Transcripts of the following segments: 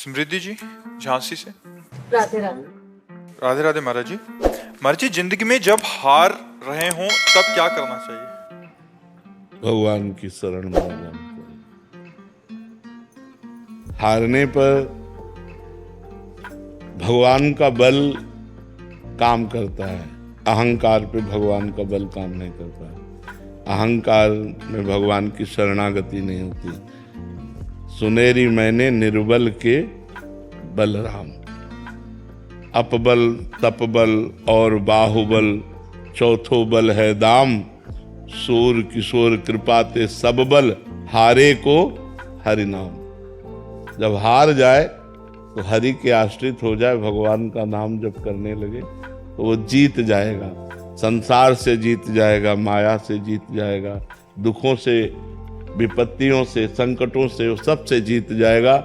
समृद्धि जी झांसी से। राधे राधे। राधे राधे महाराज जी। महाराज जी, जिंदगी में जब हार रहे हों तब क्या करना चाहिए? भगवान की शरण में आना। हारने पर भगवान का बल काम करता है, अहंकार पे भगवान का बल काम नहीं करता है। अहंकार में भगवान की शरणागति नहीं होती। सुनेरी मैंने निर्बल के बलराम, अपबल तपबल और बाहुबल, चौथो बल है दाम। सूर किशोर कृपाते सब बल, हारे को हरि नाम। जब हार जाए तो हरि के आश्रित हो जाए, भगवान का नाम जब करने लगे तो वो जीत जाएगा। संसार से जीत जाएगा, माया से जीत जाएगा, दुखों से, विपत्तियों से, संकटों से, वो सब से जीत जाएगा।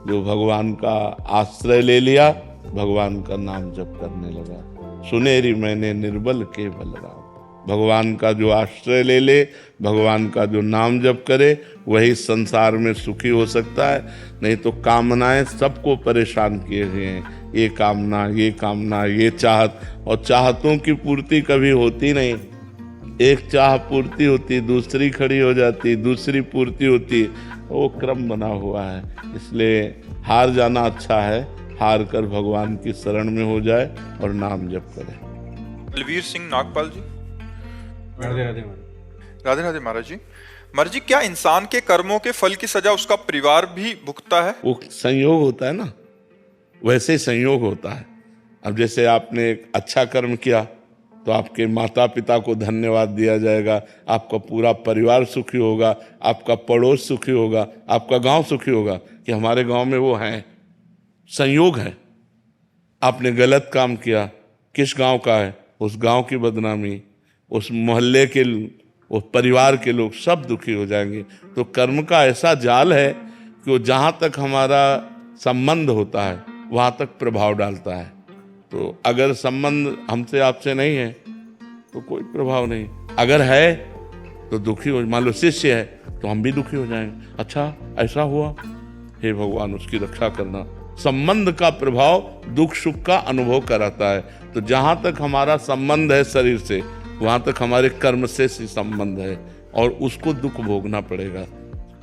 जो भगवान का आश्रय ले लिया, भगवान का नाम जप करने लगा। सुनेरी मैंने निर्बल के बलराम। भगवान का जो आश्रय ले ले, भगवान का जो नाम जप करे, वही संसार में सुखी हो सकता है। नहीं तो कामनाएं सबको परेशान किए हुए हैं। ये कामना, ये कामना, ये चाहत, और चाहतों की पूर्ति कभी होती नहीं। एक चाह पूर्ति होती, दूसरी खड़ी हो जाती, दूसरी पूर्ति होती, वो क्रम बना हुआ है। इसलिए हार जाना अच्छा है। हार कर भगवान की शरण में हो जाए और नाम जप करे। बलवीर सिंह नागपाल जी। राधे राधे। राधे राधे महाराज जी। महाराज जी, क्या इंसान के कर्मों के फल की सजा उसका परिवार भी भुगतता है? वो संयोग होता है ना, वैसे ही संयोग होता है। अब जैसे आपने एक अच्छा कर्म किया तो आपके माता पिता को धन्यवाद दिया जाएगा, आपका पूरा परिवार सुखी होगा, आपका पड़ोस सुखी होगा, आपका गांव सुखी होगा कि हमारे गांव में वो हैं। संयोग है। आपने गलत काम किया, किस गांव का है, उस गांव की बदनामी, उस मोहल्ले के, उस परिवार के लोग सब दुखी हो जाएंगे। तो कर्म का ऐसा जाल है कि वो जहाँ तक हमारा संबंध होता है वहाँ तक प्रभाव डालता है। तो अगर संबंध हमसे आपसे नहीं है तो कोई प्रभाव नहीं, अगर है तो दुखी हो। मान लो शिष्य है तो हम भी दुखी हो जाएंगे। अच्छा ऐसा हुआ, हे भगवान उसकी रक्षा करना। संबंध का प्रभाव दुख सुख का अनुभव कराता है। तो जहाँ तक हमारा संबंध है शरीर से, वहाँ तक हमारे कर्म से संबंध है, और उसको दुख भोगना पड़ेगा।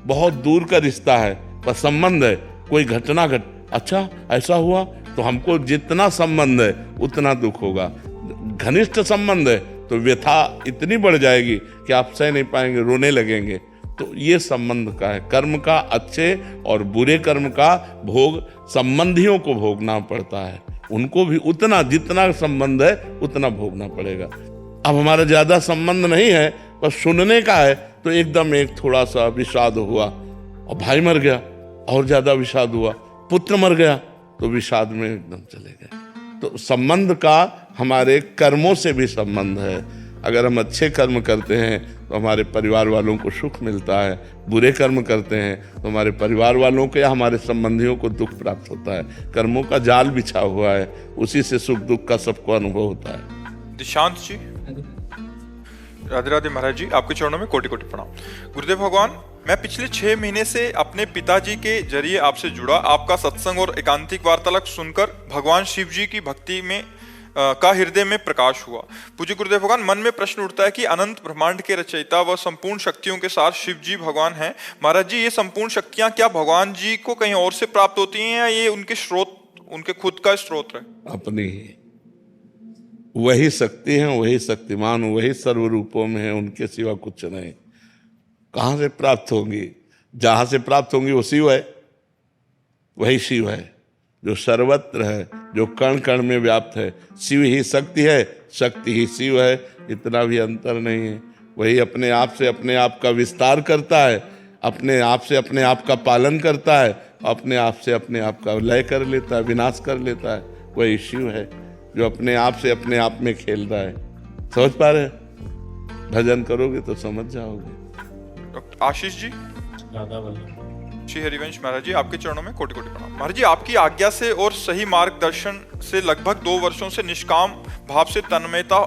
बहुत दूर का रिश्ता है पर संबंध है, कोई घटना अच्छा ऐसा हुआ तो हमको जितना संबंध है उतना दुख होगा। घनिष्ठ संबंध है तो व्यथा इतनी बढ़ जाएगी कि आप सह नहीं पाएंगे, रोने लगेंगे। तो ये संबंध का है। कर्म का, अच्छे और बुरे कर्म का भोग संबंधियों को भोगना पड़ता है। उनको भी उतना, जितना संबंध है उतना भोगना पड़ेगा। अब हमारा ज्यादा संबंध नहीं है पर सुनने का है तो एकदम एक थोड़ा सा विषाद हुआ, और भाई मर गया और ज्यादा विषाद हुआ, पुत्र मर गया तो विषाद में एकदम चले गए। तो संबंध का हमारे कर्मों से भी संबंध है। अगर हम अच्छे कर्म करते हैं तो हमारे परिवार वालों को सुख मिलता है, बुरे कर्म करते हैं तो हमारे परिवार वालों को या हमारे संबंधियों को दुख प्राप्त होता है। कर्मों का जाल बिछा हुआ है, उसी से सुख दुख का सबको अनुभव होता है। दिशांत जी। राधे राधे महाराज जी, आपके चरणों में कोटि कोटि प्रणाम। गुरुदेव भगवान, मैं पिछले 6 महीने से अपने पिताजी के जरिए आपसे जुड़ा। आपका सत्संग और एकांतिक वार्तालाप सुनकर भगवान शिव जी की भक्ति में का हृदय में प्रकाश हुआ। पूज्य गुरुदेव भगवान, मन में प्रश्न उठता है कि अनंत ब्रह्मांड के रचयिता व संपूर्ण शक्तियों के साथ शिव जी भगवान हैं। महाराज जी, ये संपूर्ण शक्तियां क्या भगवान जी को कहीं और से प्राप्त होती हैं या ये उनके स्रोत, उनके खुद का स्रोत है? अपनी वही शक्ति है, वही शक्तिमान, वही सर्व रूपों में है, उनके सिवा कुछ नहीं। कहाँ से प्राप्त होंगी? जहाँ से प्राप्त होंगी वो शिव है, वही शिव है जो सर्वत्र है, जो कण कण में व्याप्त है। शिव ही शक्ति है, शक्ति ही शिव है, इतना भी अंतर नहीं है। वही अपने आप से अपने आप का विस्तार करता है, अपने आप से अपने आप का पालन करता है, अपने आप से अपने आप का लय कर लेता है, विनाश कर लेता है। वही शिव है जो अपने आप से अपने आप में खेल रहा है। समझ पा रहे? भजन करोगे तो समझ जाओगे। डॉक्टर आशीष जी। राधा वल्लभ। श्री हरिवंश महाराज जी, आपके चरणों में कोटि कोटि प्रणाम। महाराज जी, आपकी आज्ञा से और सही मार्गदर्शन से लगभग 2 वर्षों से निष्काम भाव से तन्मयता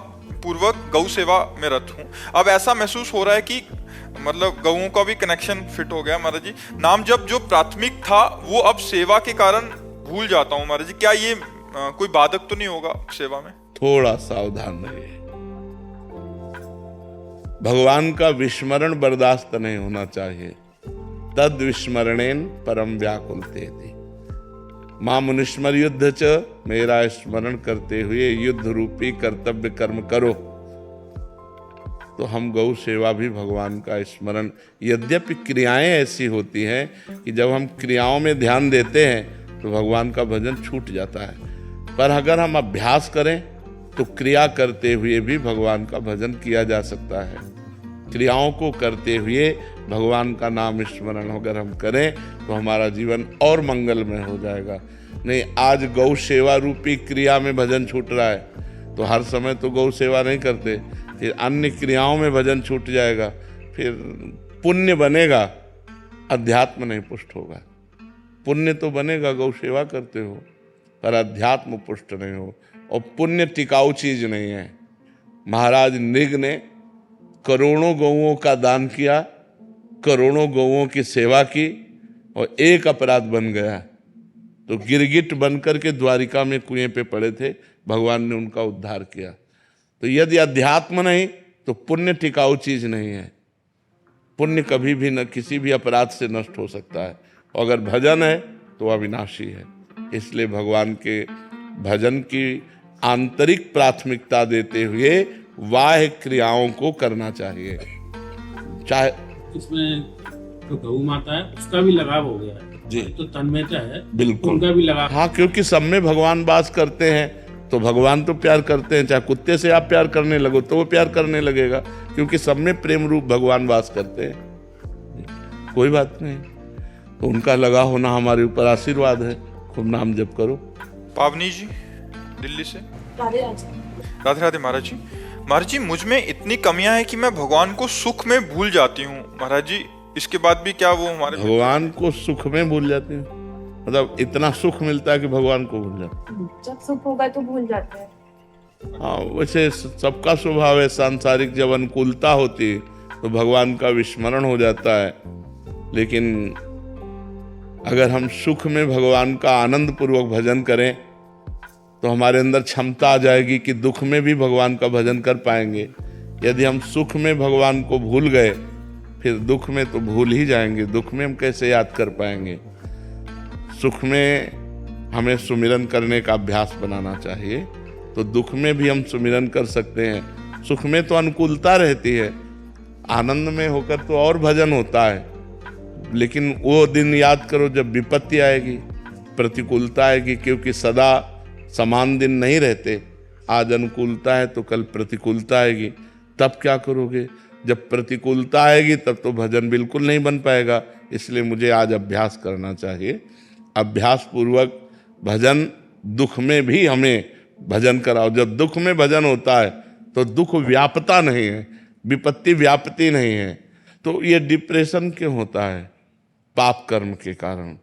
पूर्वक गौ सेवा में रत हूँ। अब ऐसा महसूस हो रहा है कि मतलब गऊओं का भी कनेक्शन फिट हो गया। महाराज जी, नाम जब जो प्राथमिक था वो अब सेवा के कारण भूल जाता हूँ महाराज जी, क्या ये कोई बाधक तो नहीं होगा सेवा में? थोड़ा सावधान रहिए। भगवान का विस्मरण बर्दाश्त नहीं होना चाहिए। तद विस्मरणेन परम व्याकुलते थी। मां मुनिस्मर युद्ध च, मेरा स्मरण करते हुए युद्ध रूपी कर्तव्य कर्म करो। तो हम गौ सेवा भी भगवान का स्मरण, यद्यपि क्रियाएं ऐसी होती हैं कि जब हम क्रियाओं में ध्यान देते हैं तो भगवान का भजन छूट जाता है, पर अगर हम अभ्यास करें तो क्रिया करते हुए भी भगवान का भजन किया जा सकता है। क्रियाओं को करते हुए भगवान का नाम स्मरण अगर हम करें तो हमारा जीवन और मंगलमय हो जाएगा। नहीं, आज गौ सेवा रूपी क्रिया में भजन छूट रहा है तो हर समय तो गौ सेवा नहीं करते, फिर अन्य क्रियाओं में भजन छूट जाएगा, फिर पुण्य बनेगा, अध्यात्म नहीं पुष्ट होगा। पुण्य तो बनेगा, गौ सेवा करते हो, पर अध्यात्म पुष्ट नहीं हो। और पुण्य टिकाऊ चीज नहीं है। महाराज नृग ने करोड़ों गौओं का दान किया, करोड़ों गौओं की सेवा की और एक अपराध बन गया तो गिरगिट बनकर के द्वारिका में कुएं पे पड़े थे, भगवान ने उनका उद्धार किया। तो यदि अध्यात्म नहीं तो पुण्य टिकाऊ चीज नहीं है। पुण्य कभी भी न किसी भी अपराध से नष्ट हो सकता है, और अगर भजन है तो अविनाशी है। इसलिए भगवान के भजन की आंतरिक प्राथमिकता देते हुए बाह्य क्रियाओं को करना चाहिए। चाहे इसमें जो गौ माता है उसका भी लगाव हो गया है जी, तो तन्मयता है, बिल्कुल उनका भी लगाव। हाँ, क्योंकि सब में भगवान वास करते हैं तो भगवान तो प्यार करते हैं। चाहे कुत्ते से आप प्यार करने लगो तो वो प्यार करने लगेगा, क्योंकि सब में प्रेम रूप भगवान वास करते हैं। कोई बात नहीं, तो उनका लगा होना हमारे ऊपर आशीर्वाद है। खूब नाम जप करो। पावनी जी दिल्ली से। राधे राधे महाराज जी। महाराज जी, मुझ में इतनी कमियां हैं कि मैं भगवान को सुख में भूल जाती हूँ महाराज जी। इसके बाद भी क्या वो हमारे भगवान को सुख में भूल जाते हैं? मतलब इतना सुख मिलता है कि भगवान को भूल जाते हैं? जब सुख होगा तो भूल जाते हैं। हाँ, वैसे सबका स्वभाव है। सांसारिक जब अनुकूलता होती है तो भगवान का विस्मरण हो जाता है, लेकिन अगर हम सुख में भगवान का आनंद पूर्वक भजन करें तो हमारे अंदर क्षमता आ जाएगी कि दुख में भी भगवान का भजन कर पाएंगे। यदि हम सुख में भगवान को भूल गए फिर दुख में तो भूल ही जाएंगे। दुख में हम कैसे याद कर पाएंगे? सुख में हमें सुमिरन करने का अभ्यास बनाना चाहिए, तो दुख में भी हम सुमिरन कर सकते हैं। सुख में तो अनुकूलता रहती है, आनंद में होकर तो और भजन होता है, लेकिन वो दिन याद करो जब विपत्ति आएगी, प्रतिकूलता आएगी, क्योंकि सदा समान दिन नहीं रहते। आज अनुकूलता है तो कल प्रतिकूलता आएगी, तब क्या करोगे? जब प्रतिकूलता आएगी तब तो भजन बिल्कुल नहीं बन पाएगा। इसलिए मुझे आज अभ्यास करना चाहिए। अभ्यास पूर्वक भजन, दुख में भी हमें भजन कराओ। जब दुख में भजन होता है तो दुख व्यापता नहीं है, विपत्ति व्यापती नहीं है। तो ये डिप्रेशन क्यों होता है? पाप कर्म के कारण,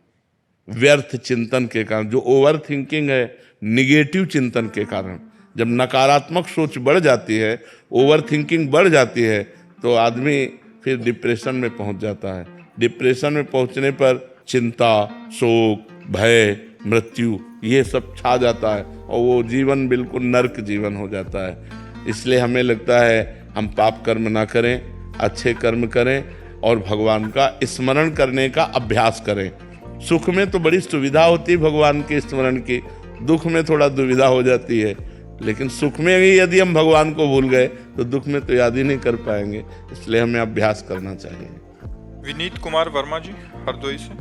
व्यर्थ चिंतन के कारण, जो ओवर थिंकिंग है, निगेटिव चिंतन के कारण। जब नकारात्मक सोच बढ़ जाती है, ओवर थिंकिंग बढ़ जाती है, तो आदमी फिर डिप्रेशन में पहुंच जाता है। डिप्रेशन में पहुंचने पर चिंता, शोक, भय, मृत्यु ये सब छा जाता है और वो जीवन बिल्कुल नर्क जीवन हो जाता है। इसलिए हमें लगता है हम पाप कर्म ना करें, अच्छे कर्म करें और भगवान का स्मरण करने का अभ्यास करें। सुख में तो बड़ी सुविधा होती है भगवान के स्मरण की, दुख में थोड़ा दुविधा हो जाती है। लेकिन सुख में भी यदि हम भगवान को भूल गए तो दुख में तो याद ही नहीं कर पाएंगे। इसलिए हमें अभ्यास करना चाहिए। विनीत कुमार वर्मा जी हरदोई से।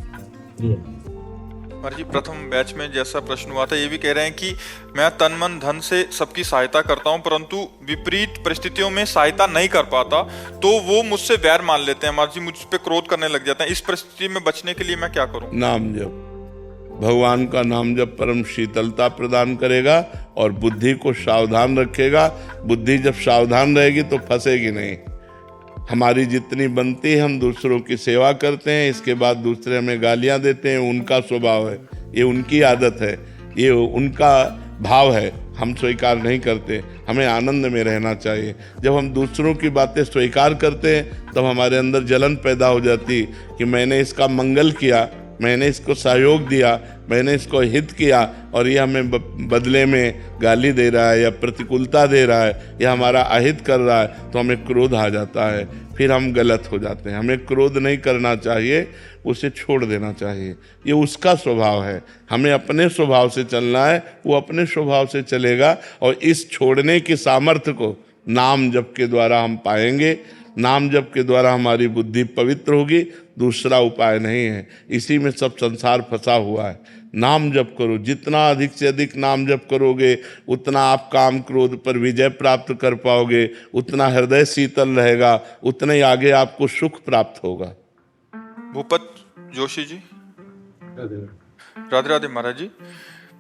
महाराज जी, प्रथम बैच में जैसा प्रश्न हुआ था, ये भी कह रहे हैं कि मैं तन मन धन से सबकी सहायता करता हूं, परंतु विपरीत परिस्थितियों में सहायता नहीं कर पाता तो वो मुझसे वैर मान लेते हैं। महाराज जी, मुझ पे क्रोध करने लग जाते हैं। इस परिस्थिति में बचने के लिए मैं क्या करूं? नाम जप। भगवान का नाम जप परम शीतलता प्रदान करेगा और बुद्धि को सावधान रखेगा। बुद्धि जब सावधान रहेगी तो फंसेगी नहीं। हमारी जितनी बनती है हम दूसरों की सेवा करते हैं, इसके बाद दूसरे हमें गालियां देते हैं, उनका स्वभाव है, ये उनकी आदत है, ये उनका भाव है, हम स्वीकार नहीं करते। हमें आनंद में रहना चाहिए। जब हम दूसरों की बातें स्वीकार करते हैं तब हमारे अंदर जलन पैदा हो जाती कि मैंने इसका मंगल किया मैंने इसको सहयोग दिया, मैंने इसको हित किया और ये हमें बदले में गाली दे रहा है या प्रतिकूलता दे रहा है या हमारा अहित कर रहा है, तो हमें क्रोध आ जाता है, फिर हम गलत हो जाते हैं। हमें क्रोध नहीं करना चाहिए, उसे छोड़ देना चाहिए। ये उसका स्वभाव है, हमें अपने स्वभाव से चलना है, वो अपने स्वभाव से चलेगा। और इस छोड़ने की सामर्थ्य को नाम जप के द्वारा हम पाएंगे। नाम जप के द्वारा हमारी बुद्धि पवित्र होगी, दूसरा उपाय नहीं है। इसी में सब संसार फंसा हुआ है। नाम जप करो, जितना अधिक से अधिक नाम जप करोगे उतना आप काम क्रोध पर विजय प्राप्त कर पाओगे, उतना हृदय शीतल रहेगा, उतना ही आगे आपको सुख प्राप्त होगा। भूपत जोशी जी, राधे राधे महाराज जी।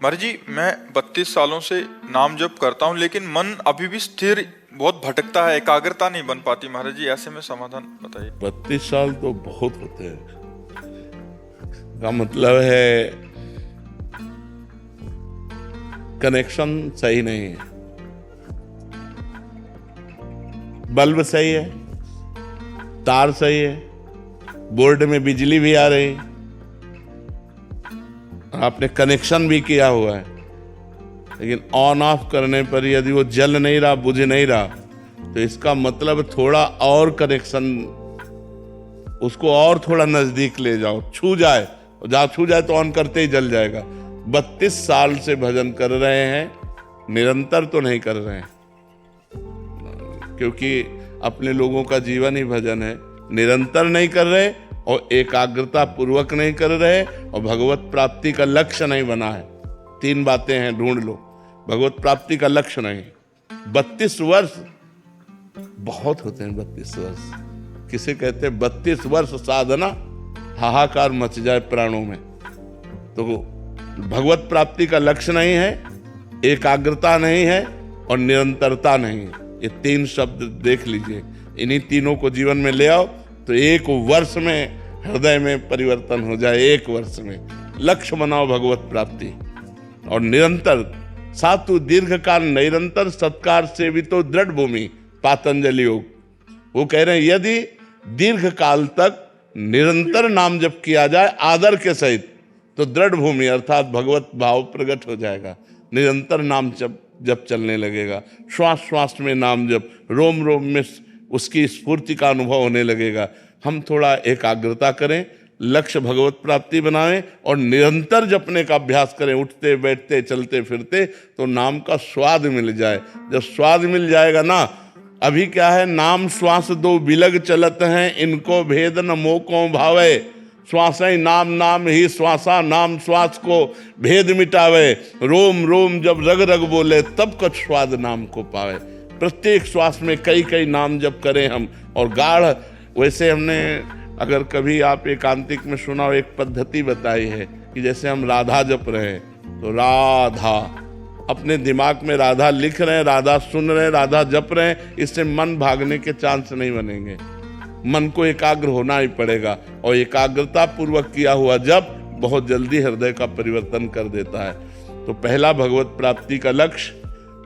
महाराज जी, मैं 32 सालों से नाम जप करता हूँ, लेकिन मन अभी भी स्थिर बहुत भटकता है, एकाग्रता नहीं बन पाती। महाराज जी, ऐसे में समाधान बताइए। 32 साल तो बहुत होते हैं, का मतलब है कनेक्शन सही नहीं है, बल्ब सही है, तार सही है, बोर्ड में बिजली भी आ रही, आपने कनेक्शन भी किया हुआ है, लेकिन ऑन ऑफ करने पर यदि वो जल नहीं रहा, बुझ नहीं रहा, तो इसका मतलब थोड़ा और कनेक्शन, उसको और थोड़ा नजदीक ले जाओ, छू जाए, जहां छू जाए तो ऑन करते ही जल जाएगा। 32 साल से भजन कर रहे हैं, निरंतर तो नहीं कर रहे हैं, क्योंकि अपने लोगों का जीवन ही भजन है। निरंतर नहीं कर रहे और एकाग्रता पूर्वक नहीं कर रहे और भगवत प्राप्ति का लक्ष्य नहीं बना है। 3 बातें हैं, ढूंढ लो। भगवत प्राप्ति का लक्ष्य नहीं। 32 वर्ष बहुत होते हैं। 32 वर्ष किसे कहते हैं? 32 वर्ष साधना, हाहाकार मच जाए प्राणों में। तो भगवत प्राप्ति का लक्ष्य नहीं है, एकाग्रता नहीं है और निरंतरता नहीं है। ये 3 शब्द देख लीजिए, इन्हीं तीनों को जीवन में ले आओ तो 1 वर्ष में हृदय में परिवर्तन हो जाए। 1 वर्ष में लक्ष्य बनाओ भगवत प्राप्ति और निरंतर सातु दीर्घ काल निरंतर सत्कार सेवितो दृढ़ भूमि। पातंजलि योग वो कह रहे हैं यदि दीर्घ काल तक निरंतर नाम जप किया जाए आदर के सहित, तो दृढ़ भूमि अर्थात भगवत भाव प्रकट हो जाएगा। निरंतर नाम जप चलने लगेगा, श्वास श्वास में नाम जप, रोम रोम में उसकी स्फूर्ति का अनुभव होने लगेगा। हम थोड़ा एकाग्रता करें, लक्ष्य भगवत प्राप्ति बनाएं और निरंतर जपने का अभ्यास करें। उठते बैठते चलते फिरते तो नाम का स्वाद मिल जाए। जब स्वाद मिल जाएगा ना, अभी क्या है, नाम श्वास 2 बिलग चलत हैं, इनको भेद न मोको भावे। श्वास ही नाम, नाम ही श्वासा, नाम श्वास को भेद मिटावे। रोम रोम जब रग रग बोले, तब कछ स्वाद नाम को पावे। प्रत्येक श्वास में कई कई नाम जप करें हम और गाढ़। वैसे हमने अगर कभी आप एकांतिक में सुना हो, एक पद्धति बताई है कि जैसे हम राधा जप रहे हैं तो राधा अपने दिमाग में राधा लिख रहे हैं, राधा सुन रहे हैं, राधा जप रहे हैं। इससे मन भागने के चांस नहीं बनेंगे। मन को एकाग्र होना ही पड़ेगा और एकाग्रता पूर्वक किया हुआ जप बहुत जल्दी हृदय का परिवर्तन कर देता है। तो पहला भगवत प्राप्ति का लक्ष्य,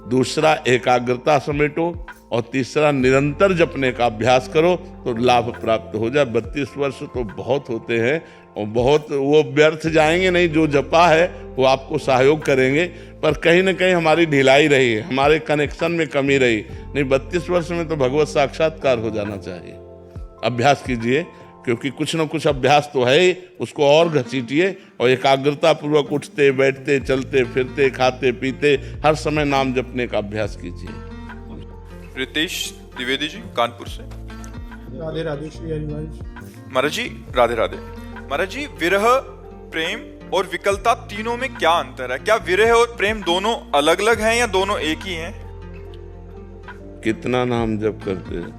दूसरा एकाग्रता समेटो और तीसरा निरंतर जपने का अभ्यास करो तो लाभ प्राप्त हो जाए। 32 वर्ष तो बहुत होते हैं और बहुत वो व्यर्थ जाएंगे नहीं। जो जपा है वो आपको सहयोग करेंगे, पर कहीं ना कहीं हमारी ढिलाई रही है, हमारे कनेक्शन में कमी रही। नहीं, 32 वर्ष में तो भगवत साक्षात्कार हो जाना चाहिए। अभ्यास कीजिए, क्योंकि कुछ न कुछ अभ्यास तो है ही, उसको और घसीटिए और एकाग्रता पूर्वक उठते बैठते चलते फिरते खाते पीते हर समय नाम जपने का अभ्यास कीजिए। रितेश द्विवेदी जी, कानपुर से। राधे राधे श्री हरिवंश। महाराज जी, राधे राधे। महाराज जी, विरह, प्रेम और विकलता तीनों में क्या अंतर है? क्या विरह और प्रेम दोनों अलग अलग हैं या दोनों एक ही हैं? कितना नाम जप करते हैं?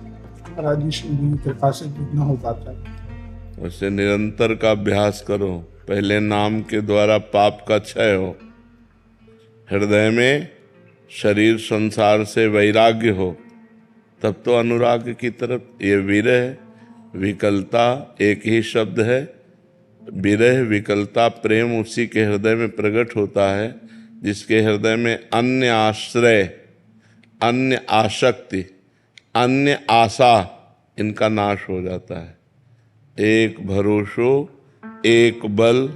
महाराज जी की कृपा से जितना हो पाता है। वैसे निरंतर का अभ्यास करो। पहले नाम के द्वारा पाप का क्षय हो, हृदय में शरीर संसार से वैराग्य हो, तब तो अनुराग की तरफ। ये विरह विकलता एक ही शब्द है। विरह विकलता प्रेम उसी के हृदय में प्रकट होता है जिसके हृदय में अन्य आश्रय, अन्य आसक्ति, अन्य आशा, इनका नाश हो जाता है। एक भरोसो एक बल,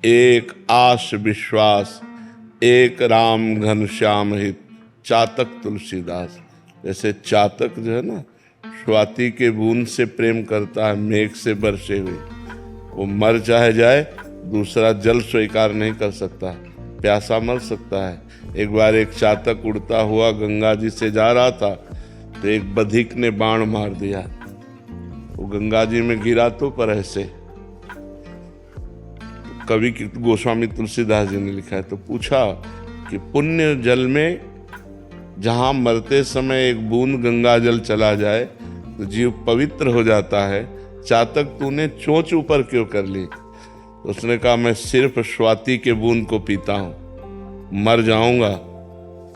एक आश विश्वास, एक राम घनश्याम हित, चातक तुलसीदास। जैसे चातक जो है ना, स्वाति के बूंद से प्रेम करता है, मेघ से बरसे हुए। वो मर चाहे जाए, दूसरा जल स्वीकार नहीं कर सकता, प्यासा मर सकता है। एक बार एक चातक उड़ता हुआ गंगा जी से जा रहा था, तो एक बधिक ने बाण मार दिया। वो गंगा जी में गिरा तो पर ऐसे। कवि गोस्वामी तुलसीदास जी ने लिखा है, तो पूछा कि पुण्य जल में जहां मरते समय एक बूंद गंगा जल चला जाए तो जीव पवित्र हो जाता है, चातक तूने चोंच ऊपर क्यों कर ली? तो उसने कहा, मैं सिर्फ स्वाति के बूंद को पीता हूं, मर जाऊंगा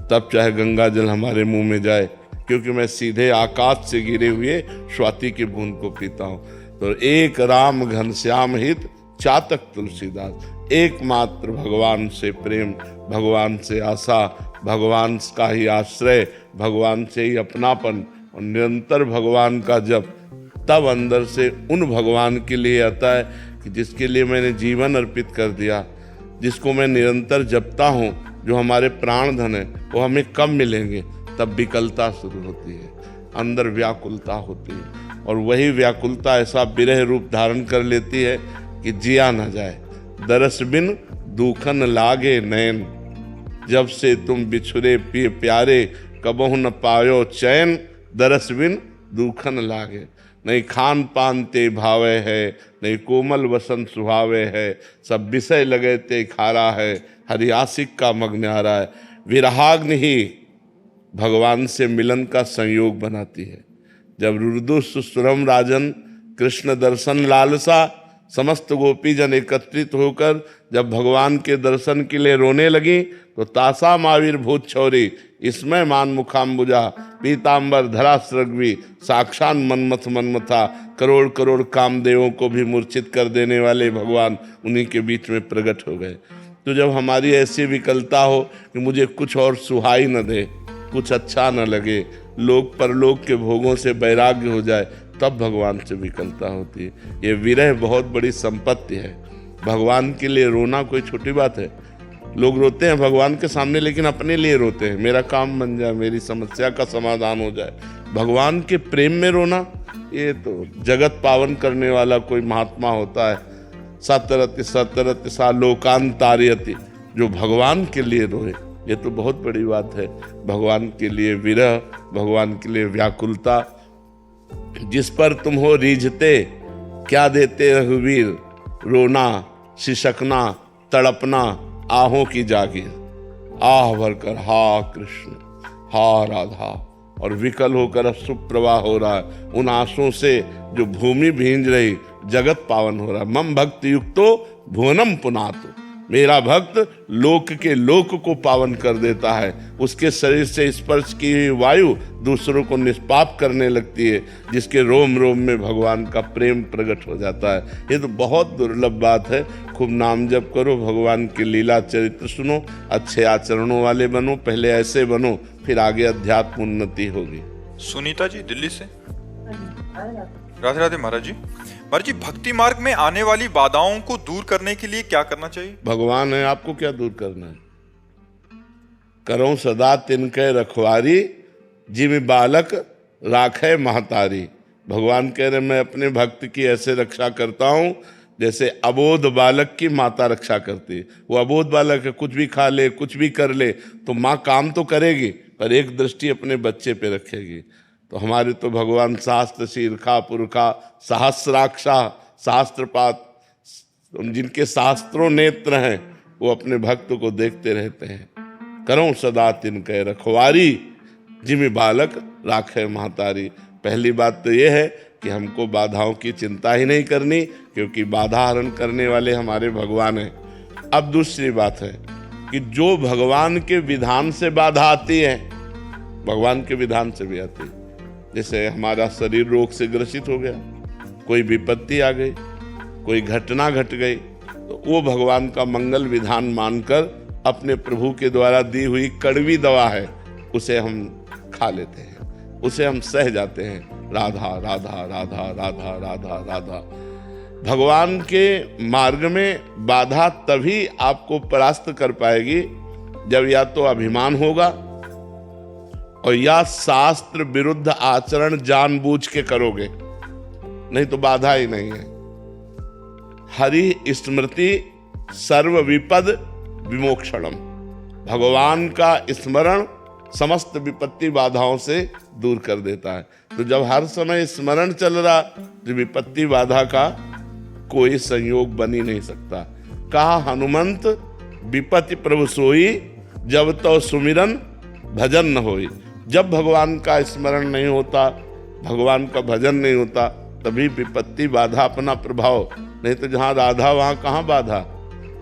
तब चाहे गंगा जल हमारे मुंह में जाए, क्योंकि मैं सीधे आकाश से गिरे हुए स्वाति के बूंद को पीता हूं। तो एक राम घनश्याम हित, चातक तुलसीदास। एकमात्र भगवान से प्रेम, भगवान से आशा, भगवान का ही आश्रय, भगवान से ही अपनापन और निरंतर भगवान का जप, तब अंदर से उन भगवान के लिए आता है कि जिसके लिए मैंने जीवन अर्पित कर दिया, जिसको मैं निरंतर जपता हूँ, जो हमारे प्राण धन है, वो हमें कब मिलेंगे? तब विकलता शुरू होती है, अंदर व्याकुलता होती है, और वही व्याकुलता ऐसा विरह रूप धारण कर लेती है कि जिया न जाए। दरस बिन दुखन लागे नैन, जब से तुम बिछुरे पिए प्यारे, कबहु न पायो चैन, दरस बिन दुखन लागे। नहीं खान पान ते भावे है, नहीं कोमल वसंत सुहावे है, सब विषय लगे ते खारा है, हरियासिक का मग्न आ रहा है। विरहाग्नि ही भगवान से मिलन का संयोग बनाती है। जब रुदु सुस्वरम राजन, कृष्ण दर्शन लालसा, समस्त गोपीजन एकत्रित होकर जब भगवान के दर्शन के लिए रोने लगी, तो तासा मावीर भूत छौरी, इसमें मान मुखाम्बुजा, पीताम्बर धरा सृग्वी, साक्षात मनमथ मनमथा, करोड़ करोड़ कामदेवों को भी मूर्छित कर देने वाले भगवान उन्हीं के बीच में प्रकट हो गए। तो जब हमारी ऐसी विकलता हो कि मुझे कुछ और सुहाई न दे, कुछ अच्छा न लगे, लोक परलोक के भोगों से वैराग्य हो जाए, तब भगवान से विकलता होती है। ये विरह बहुत बड़ी संपत्ति है। भगवान के लिए रोना कोई छोटी बात है। लोग रोते हैं भगवान के सामने, लेकिन अपने लिए रोते हैं, मेरा काम बन जाए, मेरी समस्या का समाधान हो जाए। भगवान के प्रेम में रोना, ये तो जगत पावन करने वाला कोई महात्मा होता है। सतरति सतरति सा लोकांतार्यति, जो भगवान के लिए रोए, ये तो बहुत बड़ी बात है। भगवान के लिए विरह, भगवान के लिए व्याकुलता। जिस पर तुम हो रीझते, क्या देते रघुवीर, रोना, सिसकना, तड़पना, आहों की जागीर। आह भरकर हा कृष्ण, हा राधा, और विकल होकर अब सुप्रवाह हो रहा है। उन आंसुओं से जो भूमि भींज रही, जगत पावन हो रहा है। मम भक्त युक्तो भुवनम पुनातु, मेरा भक्त लोक के लोक को पावन कर देता है। उसके शरीर से स्पर्श की हुई वायु दूसरों को निष्पाप करने लगती है, जिसके रोम रोम में भगवान का प्रेम प्रकट हो जाता है। ये तो बहुत दुर्लभ बात है। खूब नाम जप करो, भगवान की लीला चरित्र सुनो, अच्छे आचरणों वाले बनो। पहले ऐसे बनो, फिर आगे अध्यात्म उन्नति होगी। सुनीता जी दिल्ली से। राधे राधे महाराज जी। महाराज जी, भक्ति मार्ग में आने वाली बाधाओं को दूर करने के लिए क्या करना चाहिए? भगवान है, आपको क्या दूर करना है? करो सदा तिनके रखवारी, जिम बालक राखे महतारी। भगवान कह रहे, मैं अपने भक्त की ऐसे रक्षा करता हूं जैसे अबोध बालक की माता रक्षा करती है। वो अबोध बालक है, कुछ भी खा ले, कुछ भी कर ले, तो माँ काम तो करेगी, पर एक दृष्टि अपने बच्चे पे रखेगी। तो हमारे तो भगवान शास्त्र शीर्षा पुरखा सहस्राक्षा शास्त्रपात, जिनके शास्त्रों नेत्र हैं, वो अपने भक्त को देखते रहते हैं। करो सदा तिनके रखवारी, जिमि बालक राखे महतारी। पहली बात तो ये है कि हमको बाधाओं की चिंता ही नहीं करनी, क्योंकि बाधा हरण करने वाले हमारे भगवान हैं। अब दूसरी बात है कि जो भगवान के विधान से बाधा आती है, भगवान के विधान से भी आती है। जैसे हमारा शरीर रोग से ग्रसित हो गया, कोई विपत्ति आ गई, कोई घटना घट गई, तो वो भगवान का मंगल विधान मानकर अपने प्रभु के द्वारा दी हुई कड़वी दवा है, उसे हम खा लेते हैं, उसे हम सह जाते हैं। राधा राधा राधा राधा राधा राधा। भगवान के मार्ग में बाधा तभी आपको परास्त कर पाएगी जब या तो अभिमान होगा और या शास्त्र विरुद्ध आचरण जानबूझ के करोगे, नहीं तो बाधा ही नहीं है। हरि स्मृति सर्व विपद विमोक्षणम, भगवान का स्मरण समस्त विपत्ति बाधाओं से दूर कर देता है। तो जब हर समय स्मरण चल रहा तो विपत्ति बाधा का कोई संयोग बन ही नहीं सकता। कहा हनुमंत विपत्ति प्रभु सोई, जब तो सुमिरन भजन न होई। जब भगवान का स्मरण नहीं होता, भगवान का भजन नहीं होता, तभी विपत्ति बाधा अपना प्रभाव, नहीं तो जहां राधा वहां कहां बाधा।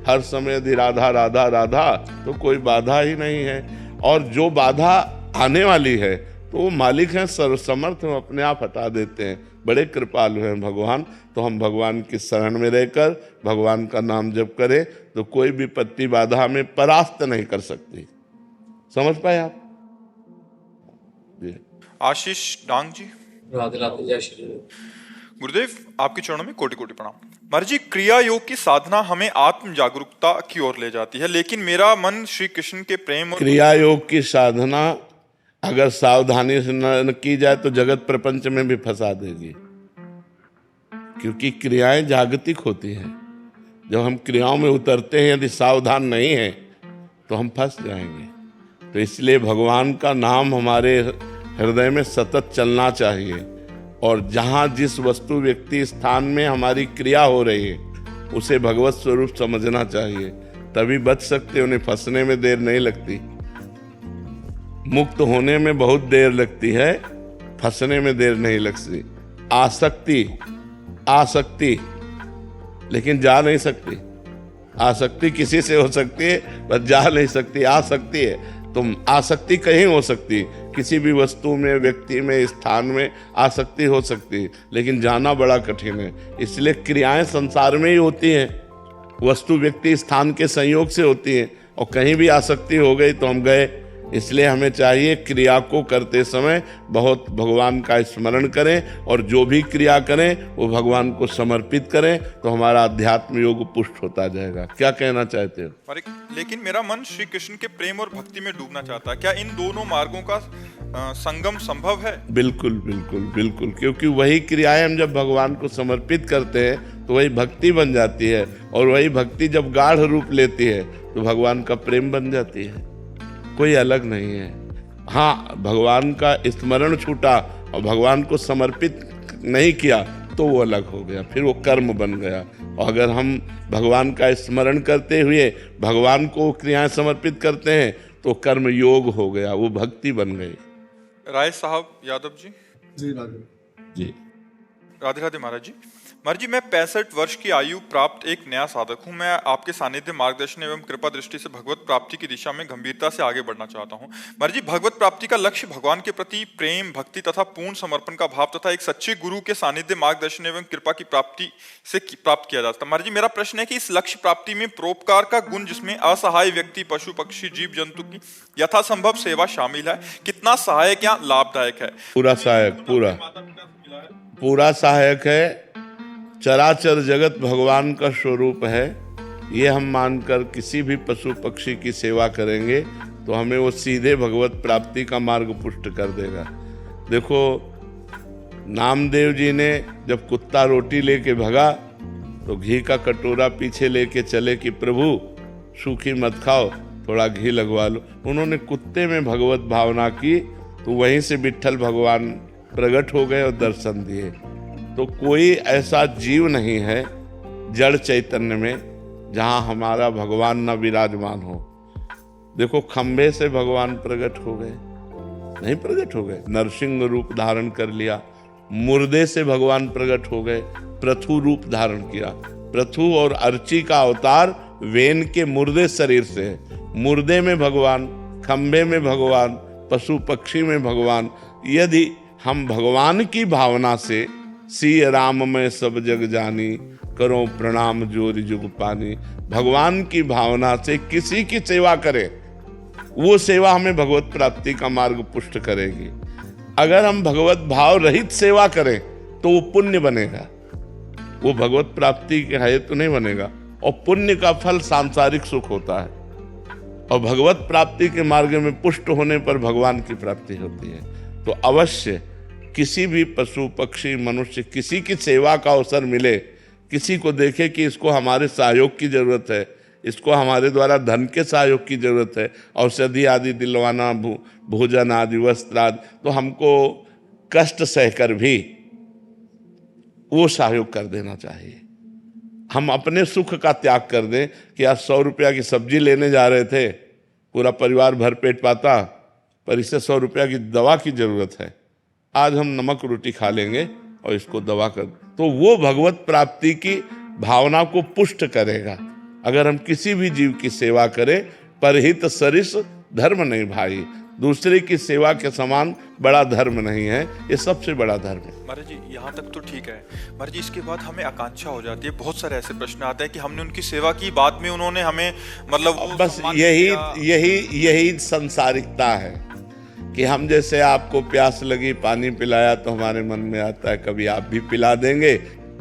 हर समय यदि राधा राधा राधा तो कोई बाधा ही नहीं है। और जो बाधा आने वाली है तो वो मालिक हैं, सर्वसमर्थ, हम अपने आप हटा देते हैं। बड़े कृपालु हैं भगवान। तो हम भगवान की शरण में रहकर भगवान का नाम जप करें तो कोई विपत्ति बाधा हमें परास्त नहीं कर सकती। समझ पाए आप? जी। आशीष डांग जी। राधे राधे, जय श्री राम। गुरुदेव, आपके चरणों में कोटि कोटि प्रणाम। महाराज जी, क्रिया योग की साधना हमें आत्म जागरूकता की ओर ले जाती है, लेकिन मेरा मन श्री कृष्ण के प्रेम और क्रिया योग की साधना अगर सावधानी से न की जाए तो जगत प्रपंच में भी फंसा देगी, क्योंकि क्रियाएं जागतिक होती हैं। जब हम क्रियाओं में उतरते हैं, यदि सावधान नहीं है तो हम फंस जाएंगे। तो इसलिए भगवान का नाम हमारे हृदय में सतत चलना चाहिए, और जहाँ जिस वस्तु व्यक्ति स्थान में हमारी क्रिया हो रही है उसे भगवत स्वरूप समझना चाहिए, तभी बच सकते। उन्हें फंसने में देर नहीं लगती। मुक्त होने में बहुत देर लगती है, फंसने में देर नहीं लगती। आसक्ति लेकिन जा नहीं सकती। आसक्ति किसी से हो सकती है, बस जा नहीं सकती। आसक्ति है, तुम आसक्ति कहीं हो सकती, किसी भी वस्तु में, व्यक्ति में, स्थान में आसक्ति हो सकती है, लेकिन जाना बड़ा कठिन है। इसलिए क्रियाएं संसार में ही होती हैं, वस्तु व्यक्ति स्थान के संयोग से होती हैं, और कहीं भी आसक्ति हो गई तो हम गए। इसलिए हमें चाहिए क्रिया को करते समय बहुत भगवान का स्मरण करें, और जो भी क्रिया करें वो भगवान को समर्पित करें, तो हमारा अध्यात्म योग पुष्ट होता जाएगा। क्या कहना चाहते हो? लेकिन मेरा मन श्री कृष्ण के प्रेम और भक्ति में डूबना चाहता है। क्या इन दोनों मार्गों का संगम संभव है? बिल्कुल बिल्कुल बिल्कुल, क्योंकि वही क्रियाएं हम जब भगवान को समर्पित करते हैं तो वही भक्ति बन जाती है, और वही भक्ति जब गाढ़ रूप लेती है तो भगवान का प्रेम बन जाती है। कोई अलग नहीं है। हाँ, भगवान का स्मरण छूटा और भगवान को समर्पित नहीं किया तो वो अलग हो गया, फिर वो कर्म बन गया। और अगर हम भगवान का स्मरण करते हुए भगवान को क्रियाएं समर्पित करते हैं तो कर्म योग हो गया, वो भक्ति बन गई। राय साहब यादव जी। जी राधे जी। राधे राधे महाराज जी। महाराज जी, मैं 65 वर्ष की आयु प्राप्त एक नया साधक हूं। मैं आपके सानिध्य, मार्गदर्शन एवं कृपा दृष्टि से भगवत प्राप्ति की दिशा में गंभीरता से आगे बढ़ना चाहता हूं। महाराज जी, भगवत प्राप्ति का लक्ष्य भगवान के प्रति प्रेम, भक्ति तथा पूर्ण समर्पण का भाव तथा एक सच्चे गुरु के सानिध्य, मार्गदर्शन एवं कृपा की प्राप्ति से प्राप्त किया जाता है। महाराज जी, मेरा प्रश्न है कि इस लक्ष्य प्राप्ति में परोपकार का गुण, जिसमें असहाय व्यक्ति, पशु पक्षी, जीव जंतु की यथासंभव सेवा शामिल है, कितना सहायक या लाभदायक है? पूरा सहायक, पूरा सहायक है। चराचर जगत भगवान का स्वरूप है, ये हम मानकर किसी भी पशु पक्षी की सेवा करेंगे तो हमें वो सीधे भगवत प्राप्ति का मार्ग पुष्ट कर देगा। देखो, नामदेव जी ने जब कुत्ता रोटी लेके भगा तो घी का कटोरा पीछे लेके चले कि प्रभु सूखी मत खाओ, थोड़ा घी लगवा लो। उन्होंने कुत्ते में भगवत भावना की तो वहीं से विट्ठल भगवान प्रकट हो गए और दर्शन दिए। तो कोई ऐसा जीव नहीं है जड़ चैतन्य में जहां हमारा भगवान न विराजमान हो। देखो, खंभे से भगवान प्रकट हो गए, नहीं प्रकट हो गए, नरसिंह रूप धारण कर लिया। मुर्दे से भगवान प्रकट हो गए, पृथु रूप धारण किया। पृथु और अर्ची का अवतार वेन के मुर्दे शरीर से है। मुर्दे में भगवान, खंभे में भगवान, पशु पक्षी में भगवान। यदि हम भगवान की भावना से सी राम में सब जग जानी, करो प्रणाम जोरि जुग पानी, भगवान की भावना से किसी की सेवा करें, वो सेवा हमें भगवत प्राप्ति का मार्ग पुष्ट करेगी। अगर हम भगवत भाव रहित सेवा करें तो वो पुण्य बनेगा, वो भगवत प्राप्ति के हेतु नहीं बनेगा। और पुण्य का फल सांसारिक सुख होता है, और भगवत प्राप्ति के मार्ग में पुष्ट होने पर भगवान की प्राप्ति होती है। तो अवश्य किसी भी पशु पक्षी मनुष्य किसी की सेवा का अवसर मिले, किसी को देखे कि इसको हमारे सहयोग की जरूरत है, इसको हमारे द्वारा धन के सहयोग की जरूरत है, औषधि आदि दिलवाना, भोजन आदि, वस्त्र आदि, तो हमको कष्ट सहकर भी वो सहयोग कर देना चाहिए। हम अपने सुख का त्याग कर दें कि आज 100 रुपया की सब्जी लेने जा रहे थे, पूरा परिवार भरपेट पाता, पर इसे 100 रुपया की दवा की जरूरत है, आज हम नमक रोटी खा लेंगे और इसको दवा कर, तो वो भगवत प्राप्ति की भावना को पुष्ट करेगा। अगर हम किसी भी जीव की सेवा करें, परहित सरिस धर्म नहीं भाई, दूसरे की सेवा के समान बड़ा धर्म नहीं है, ये सबसे बड़ा धर्म है। महाराज जी यहाँ तक तो ठीक है। महाराज जी इसके बाद हमें आकांक्षा हो जाती है, बहुत सारे ऐसे प्रश्न आते हैं कि हमने उनकी सेवा की, बाद में उन्होंने हमें मतलब वो बस सम्मान यही दिया। यही यही संसारिकता है कि हम जैसे आपको प्यास लगी, पानी पिलाया तो हमारे मन में आता है कभी आप भी पिला देंगे,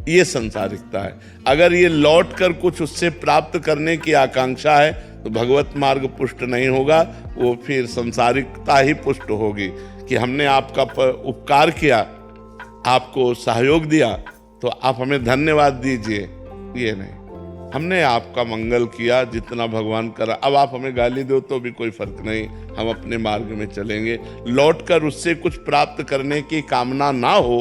ये संसारिकता है। अगर ये लौट कर कुछ उससे प्राप्त करने की आकांक्षा है तो भगवत मार्ग पुष्ट नहीं होगा, वो फिर संसारिकता ही पुष्ट होगी कि हमने आपका उपकार किया, आपको सहयोग दिया तो आप हमें धन्यवाद दीजिए, ये नहीं। हमने आपका मंगल किया जितना भगवान करा, अब आप हमें गाली दो तो भी कोई फर्क नहीं, हम अपने मार्ग में चलेंगे। लौटकर उससे कुछ प्राप्त करने की कामना ना हो,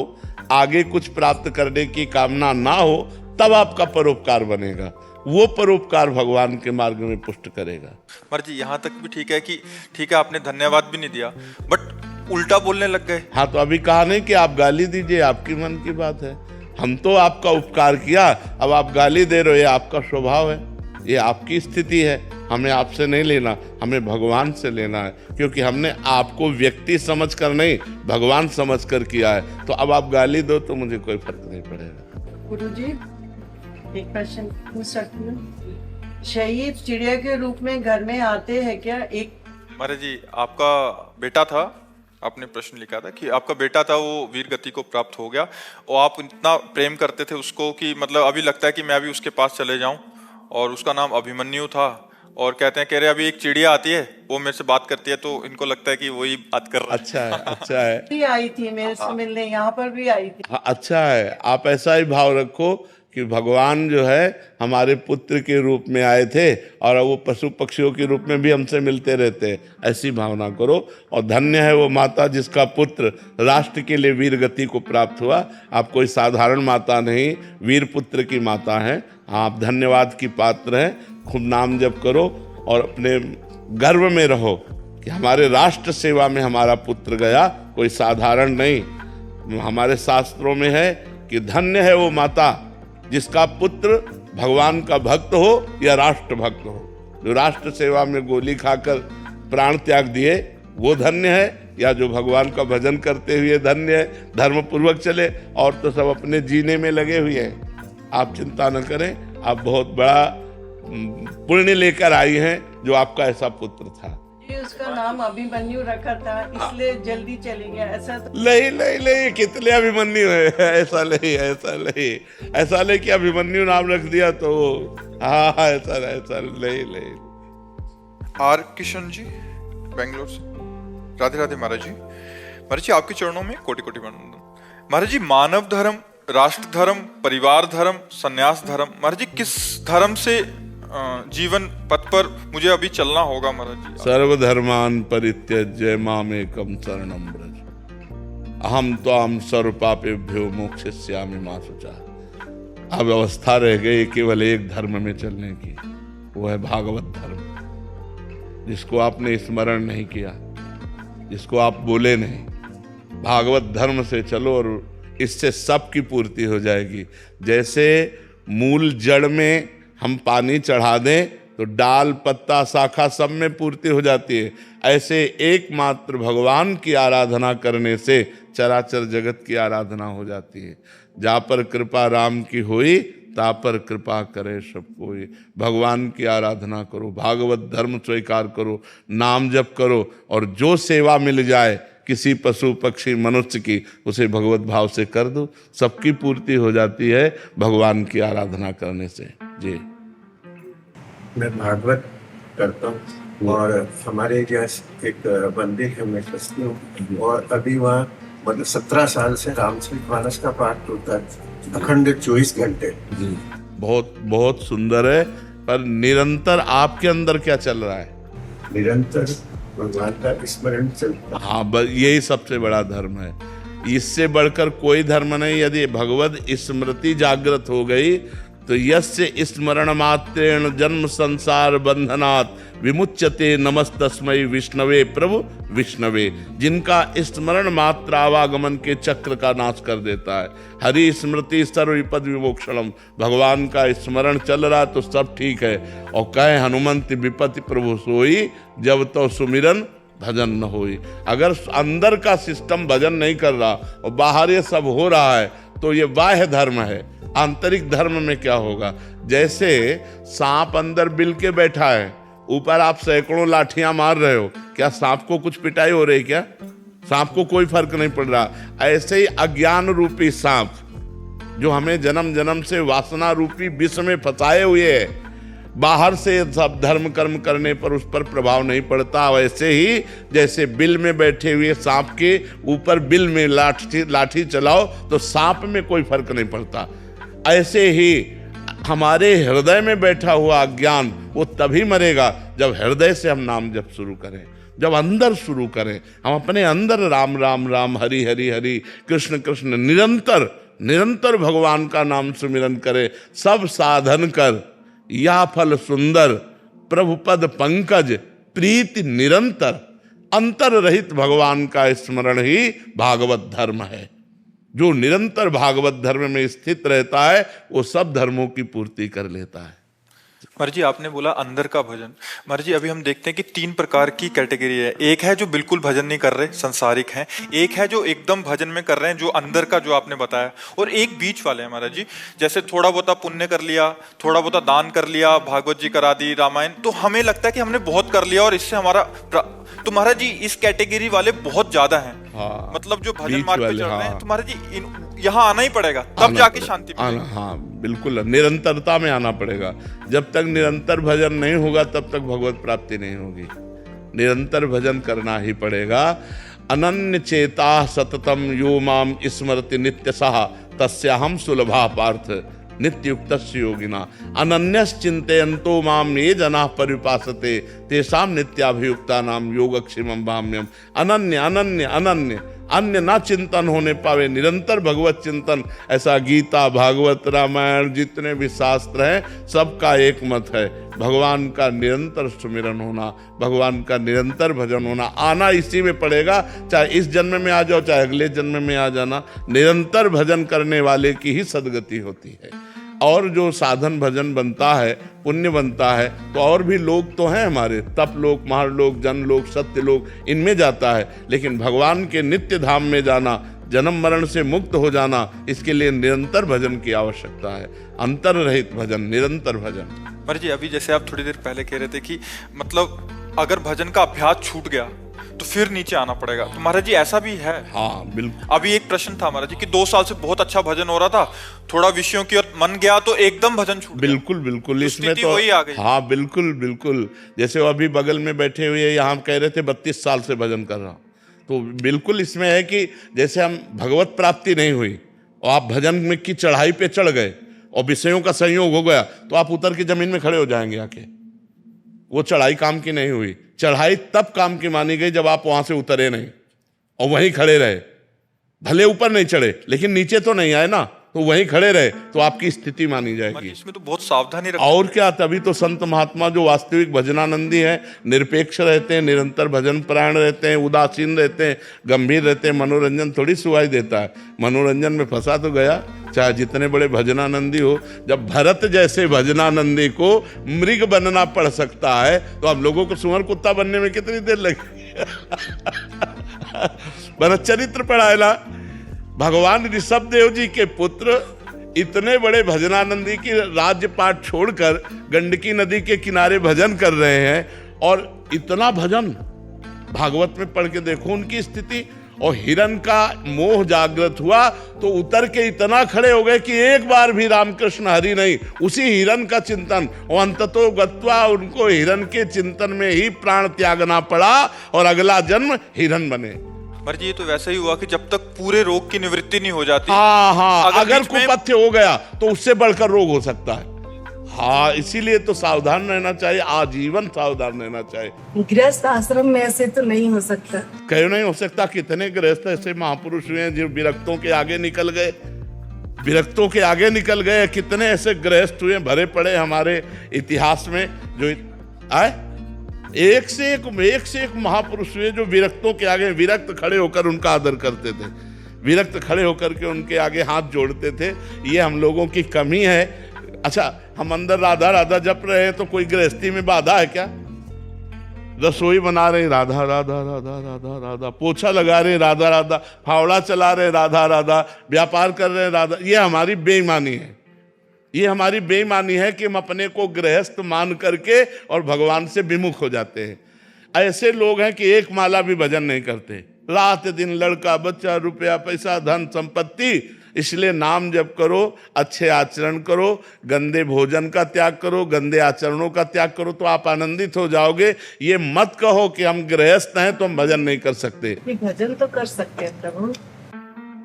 आगे कुछ प्राप्त करने की कामना ना हो, तब आपका परोपकार बनेगा, वो परोपकार भगवान के मार्ग में पुष्ट करेगा। महाराज जी यहाँ तक भी ठीक है कि ठीक है आपने धन्यवाद भी नहीं दिया, बट उल्टा बोलने लग गए। हाँ, तो अभी कहा नहीं कि आप गाली दीजिए, आपकी मन की बात है। हम तो आपका उपकार किया, अब आप गाली दे रहे हो, ये आपका स्वभाव है, ये आपकी स्थिति है, हमें आपसे नहीं लेना, हमें भगवान से लेना है, क्योंकि हमने आपको व्यक्ति समझकर नहीं भगवान समझकर किया है। तो अब आप गाली दो तो मुझे कोई फर्क नहीं पड़ेगा। गुरुजी, एक प्रश्न पूछ सकती हूँ? शहीद चिड़िया के रूप में घर में आते हैं क्या? एक महाराज जी आपका बेटा था, आपने प्रश्न लिखा था कि आपका बेटा था वो वीर गति को प्राप्त हो गया, और आप इतना प्रेम करते थे उसको कि मतलब अभी लगता है कि मैं अभी उसके पास चले जाऊं, और उसका नाम अभिमन्यु था, और कहते हैं कह रहे अभी एक चिड़िया आती है वो मेरे से बात करती है, तो इनको लगता है कि वही बात कर रहा है। अच्छा है, अच्छा है। भी आई थी मेरे से मिलने, यहाँ पर भी आई थी। हाँ, अच्छा है। आप ऐसा ही भाव रखो कि भगवान जो है हमारे पुत्र के रूप में आए थे, और वो पशु पक्षियों के रूप में भी हमसे मिलते रहते हैं, ऐसी भावना करो। और धन्य है वो माता जिसका पुत्र राष्ट्र के लिए वीर गति को प्राप्त हुआ। आप कोई साधारण माता नहीं, वीर पुत्र की माता हैं। आप धन्यवाद की पात्र हैं। खूब नाम जप करो और अपने गर्व में रहो कि हमारे राष्ट्र सेवा में हमारा पुत्र गया, कोई साधारण नहीं। हमारे शास्त्रों में है कि धन्य है वो माता जिसका पुत्र भगवान का भक्त हो या राष्ट्र भक्त हो। जो राष्ट्र सेवा में गोली खाकर प्राण त्याग दिए वो धन्य है, या जो भगवान का भजन करते हुए धन्य है, धर्म पूर्वक चले। और तो सब अपने जीने में लगे हुए हैं। आप चिंता न करें, आप बहुत बड़ा पुण्य लेकर आई हैं जो आपका ऐसा पुत्र था। ये उसका नाम अभिमन्यु रखा था, इसलिए जल्दी चली गया, ऐसा तो नहीं नहीं नहीं, कितने अभिमन्यु है, ऐसा नहीं, ऐसा नहीं, ऐसा नहीं कि अभिमन्यु नाम रख दिया तो हाँ, ऐसा नहीं नहीं। आर किशन जी बेंगलोर से, राधे राधे महाराज जी। महाराज जी आपके चरणों में कोटि कोटि वंदन। महाराज जी मानव धर्म, राष्ट्र धर्म, परिवार धर्म, संन्यास धर्म, महाराज जी किस धर्म से जीवन पथ पर मुझे अभी चलना होगा महाराज जी? सर्वधर्मान परित्यज्य मामेकं शरणं व्रज अहम त्वां सर्वपापेभ्यो मोक्षयिष्यामि मा शुचः। अब अवस्था रह गई केवल एक धर्म में चलने की, वो है भागवत धर्म, जिसको आपने स्मरण नहीं किया, जिसको आप बोले नहीं। भागवत धर्म से चलो और इससे सबकी पूर्ति हो जाएगी। जैसे मूल जड़ में हम पानी चढ़ा दें तो डाल पत्ता शाखा सब में पूर्ति हो जाती है, ऐसे एकमात्र भगवान की आराधना करने से चराचर जगत की आराधना हो जाती है। जा पर कृपा राम की हुई, ता पर कृपा करे सब कोई। भगवान की आराधना करो, भागवत धर्म स्वीकार करो, नाम जप करो, और जो सेवा मिल जाए किसी पशु पक्षी मनुष्य की, उसे भगवत भाव से कर दो, सबकी पूर्ति हो जाती है भगवान की आराधना करने से। जी। मैं भागवत करता हूँ और हमारे यहाँ एक मंदिर है, मैं ट्रस्टी हूँ, और अभी वहाँ मतलब 17 साल से रामचरितमानस का पाठ होता है अखंड 24 घंटे। जी, बहुत बहुत सुंदर है। पर निरंतर आपके अंदर क्या चल रहा है? निरंतर भगवान का स्मरण चलता है। हाँ, यही सबसे बड़ा धर्म है। इससे बढ़कर कोई धर्म नहीं। यदि भगवत स्मृति जागृत हो गई तो यस्य स्मरण मात्रेण जन्म संसार बंधनात् विमुच्यते नमस्तस्मै विष्णवे प्रभु विष्णवे। जिनका स्मरण मात्र आवागमन के चक्र का नाश कर देता है। हरि स्मृति सर्व विपद विमोक्षणम। भगवान का स्मरण चल रहा तो सब ठीक है। और कहे हनुमंत विपत्ति प्रभु सोई, जब तो सुमिरन भजन न होई। अगर अंदर का सिस्टम भजन नहीं कर रहा और बाहर ये सब हो रहा है तो ये बाह्य धर्म है। आंतरिक धर्म में क्या होगा? जैसे सांप अंदर बिल के बैठा है, ऊपर आप सैकड़ों लाठियां मार रहे हो, क्या सांप को कुछ पिटाई हो रही? क्या सांप को कोई फर्क नहीं पड़ रहा? ऐसे ही अज्ञान रूपी सांप जो हमें जन्म जन्म से वासना रूपी विष में फंसाए हुए है, बाहर से सब धर्म कर्म करने पर उस पर प्रभाव नहीं पड़ता। वैसे ही जैसे बिल में बैठे हुए सांप के ऊपर बिल में लाठी चलाओ तो सांप में कोई फर्क नहीं पड़ता। ऐसे ही हमारे हृदय में बैठा हुआ अज्ञान वो तभी मरेगा जब हृदय से हम नाम जप शुरू करें, जब अंदर शुरू करें। हम अपने अंदर राम राम राम, हरि हरि हरि, कृष्ण कृष्ण निरंतर निरंतर भगवान का नाम सुमिरन करें। सब साधन कर या फल सुंदर, प्रभु पद पंकज प्रीति निरंतर। अंतर रहित भगवान का स्मरण ही भागवत धर्म है। जो निरंतर भागवत धर्म में स्थित रहता है वो सब धर्मों की पूर्ति कर लेता है। महाराज जी, आपने बोला अंदर का भजन। महाराज जी, अभी हम देखते हैं कि 3 प्रकार की कैटेगरी है। एक है जो बिल्कुल भजन नहीं कर रहे, संसारिक हैं। एक है जो एकदम भजन में कर रहे हैं, जो अंदर का जो आपने बताया। और एक बीच वाले हैं महाराज जी, जैसे थोड़ा बहुत पुण्य कर लिया, थोड़ा बहुत दान कर लिया, भागवत जी करा दी, रामायण, तो हमें लगता है कि हमने बहुत कर लिया और इससे हमारा। तो महाराज जी, इस कैटेगरी वाले बहुत ज्यादा हैं। हाँ, मतलब जो भजन मार्ग पे चल रहे हैं। हाँ। तो महाराज जी, यहाँ आना ही पड़ेगा, तब जाके शांति मिलेगी। हाँ बिल्कुल, निरंतरता में आना पड़ेगा। जब तक निरंतर भजन नहीं होगा तब तक भगवत प्राप्ति नहीं होगी। निरंतर भजन करना ही पड़ेगा। अनन्य चेता सततम यो माम स्मरति नित्यसः तस्याहम सुलभा पार्थ नित्युक्तस्य योगिना। अनन्यश्चिन्तयन्तो माम ये जनाः परिपासते तेषां नित्याभियुक्तानां योगक्षेमं भाम्यम। अनन्य अनन्य अनन्य, अन्य ना चिंतन होने पावे, निरंतर भगवत चिंतन। ऐसा गीता, भागवत, रामायण, जितने भी शास्त्र हैं सबका एक मत है। भगवान का निरंतर सुमिरन होना, भगवान का निरंतर भजन होना। आना इसी में पड़ेगा, चाहे इस जन्म में आ जाओ चाहे अगले जन्म में आ जाना। निरंतर भजन करने वाले की ही सदगति होती है। और जो साधन भजन बनता है, पुण्य बनता है, तो और भी लोग तो हैं हमारे, तप लोक, महालोक, जनलोक, सत्य लोक, इनमें जाता है। लेकिन भगवान के नित्य धाम में जाना, जन्म मरण से मुक्त हो जाना, इसके लिए निरंतर भजन की आवश्यकता है। अंतर रहित भजन, निरंतर भजन। महाराज जी, अभी जैसे आप थोड़ी देर पहले कह रहे थे कि मतलब अगर भजन का अभ्यास छूट गया तो फिर नीचे आना पड़ेगा, तो महाराज जी ऐसा भी है? हाँ बिल्कुल। अभी एक प्रश्न था महाराज जी कि 2 साल से बहुत अच्छा भजन हो रहा था, थोड़ा विषयों की ओर मन गया तो एकदम भजन छूट गया। बिल्कुल बिल्कुल, इसमें तो वही आ गई। हाँ बिल्कुल बिल्कुल। जैसे वो अभी बगल में बैठे हुए यहाँ कह रहे थे 32 साल से भजन कर रहा हूँ, तो बिल्कुल इसमें है कि जैसे हम भगवत प्राप्ति नहीं हुई और आप भजन में की चढ़ाई पे चढ़ गए और विषयों का संयोग हो गया तो आप उतर के जमीन में खड़े हो जाएंगे आके। वो चढ़ाई काम की नहीं हुई। चढ़ाई तब काम की मानी गई जब आप वहां से उतरे नहीं और वहीं खड़े रहे। भले ऊपर नहीं चढ़े लेकिन नीचे तो नहीं आए ना, तो वहीं खड़े रहे तो आपकी स्थिति मानी जाएगी। इसमें तो बहुत सावधानी रखनी। और क्या, तभी तो संत महात्मा जो वास्तविक भजनानंदी हैं, निरपेक्ष रहते हैं, निरंतर भजन परायण रहते हैं, उदासीन रहते हैं, गंभीर रहते हैं। मनोरंजन थोड़ी सुहाई देता है, मनोरंजन में फंसा तो गया, चाहे जितने बड़े भजनानंदी हो। जब भरत जैसे भजनानंदी को मृग बनना पड़ सकता है तो हम लोगों को सुअर कुत्ता बनने में कितनी देर लगी? भरत चरित्र पढ़ा है ना। भगवान ऋषभ देव जी के पुत्र इतने बड़े भजनानंदी की राज्य पाठ छोड़कर गंडकी नदी के किनारे भजन कर रहे हैं, और इतना भजन भागवत में पढ़ के देखो उनकी स्थिति। और हिरण का मोह जागृत हुआ तो उतर के इतना खड़े हो गए कि एक बार भी रामकृष्ण हरि नहीं, उसी हिरण का चिंतन, और अंततो गत्वा उनको हिरण के चिंतन में ही प्राण त्यागना पड़ा और अगला जन्म हिरण बने। महाराज जी ये तो वैसा ही हुआ कि जब तक पूरे रोग की निवृत्ति नहीं हो जाती, हाँ, अगर बीच में- कुपथ्य हो गया तो उससे बढ़कर रोग हो सकता है। हाँ, इसीलिए तो सावधान रहना चाहिए, आजीवन सावधान रहना चाहिए। गृहस्थ आश्रम में ऐसे तो नहीं हो सकता। क्यों नहीं हो सकता? कितने गृहस्थ ऐसे महापुरुष हुए हैं जो विरक्तों के आगे निकल गए, विरक्तों के आगे निकल गए। कितने ऐसे गृहस्थ हुए भरे पड़े हमारे इतिहास में जो आए, एक से एक महापुरुष हुए जो विरक्तों के आगे, विरक्त खड़े होकर उनका आदर करते थे, विरक्त खड़े होकर के उनके आगे हाथ जोड़ते थे। ये हम लोगों की कमी है। अच्छा, हम अंदर राधा राधा जप रहे हैं तो कोई गृहस्थी में बाधा है क्या? रसोई बना रहे राधा राधा राधा राधा राधा, पोछा लगा रहे राधा राधा, फावड़ा चला रहे राधा राधा, व्यापार कर रहे राधा। ये हमारी बेईमानी है, ये हमारी बेईमानी है कि हम अपने को गृहस्थ मान करके और भगवान से विमुख हो जाते हैं। ऐसे लोग हैं कि एक माला भी भजन नहीं करते, रात दिन लड़का बच्चा रुपया पैसा धन संपत्ति। इसलिए नाम जप करो, अच्छे आचरण करो, गंदे भोजन का त्याग करो, गंदे आचरणों का त्याग करो तो आप आनंदित हो जाओगे। ये मत कहो कि हम गृहस्थ हैं तो हम भजन नहीं कर सकते। भजन तो कर सकते हैं प्रभु।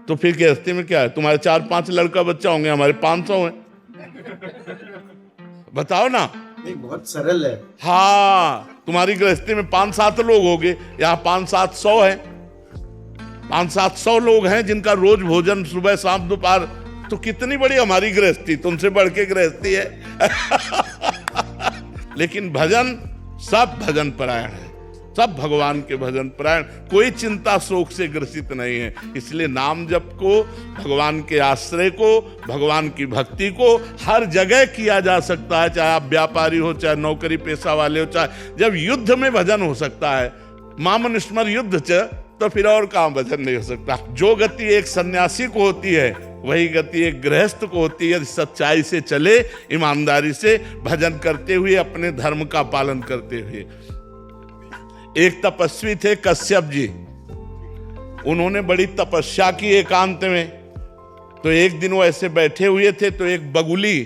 तो फिर गृहस्थी में क्या है? तुम्हारे 4-5 लड़का बच्चा होंगे, हमारे 500 हैं। बताओ ना। नहीं, बहुत सरल है। हाँ, तुम्हारी गृहस्थी में 5-7 लोग होंगे, यहाँ 5-700 है, 500-700 लोग हैं जिनका रोज भोजन सुबह शाम दोपहर। तो कितनी बड़ी हमारी गृहस्थी, तुमसे बढ़ के गृहस्थी है। लेकिन भजन, सब भजन परायण है, सब भगवान के भजन परायण, कोई चिंता शोक से ग्रसित नहीं है। इसलिए नाम जप को, भगवान के आश्रय को, भगवान की भक्ति को हर जगह किया जा सकता है, चाहे आप व्यापारी हो, चाहे नौकरी पेशा वाले हो, चाहे जब युद्ध में भजन हो सकता है। मामनुस्मर युद्ध च, तो फिर और काम भजन नहीं हो सकता। जो गति एक सन्यासी को होती है वही गति एक गृहस्थ को होती है। सच्चाई से चले, ईमानदारी से भजन करते हुए, अपने धर्म का पालन करते हुए। एक तपस्वी थे कश्यप जी, उन्होंने बड़ी तपस्या की एकांत में। तो एक दिन वो ऐसे बैठे हुए थे तो एक बगुली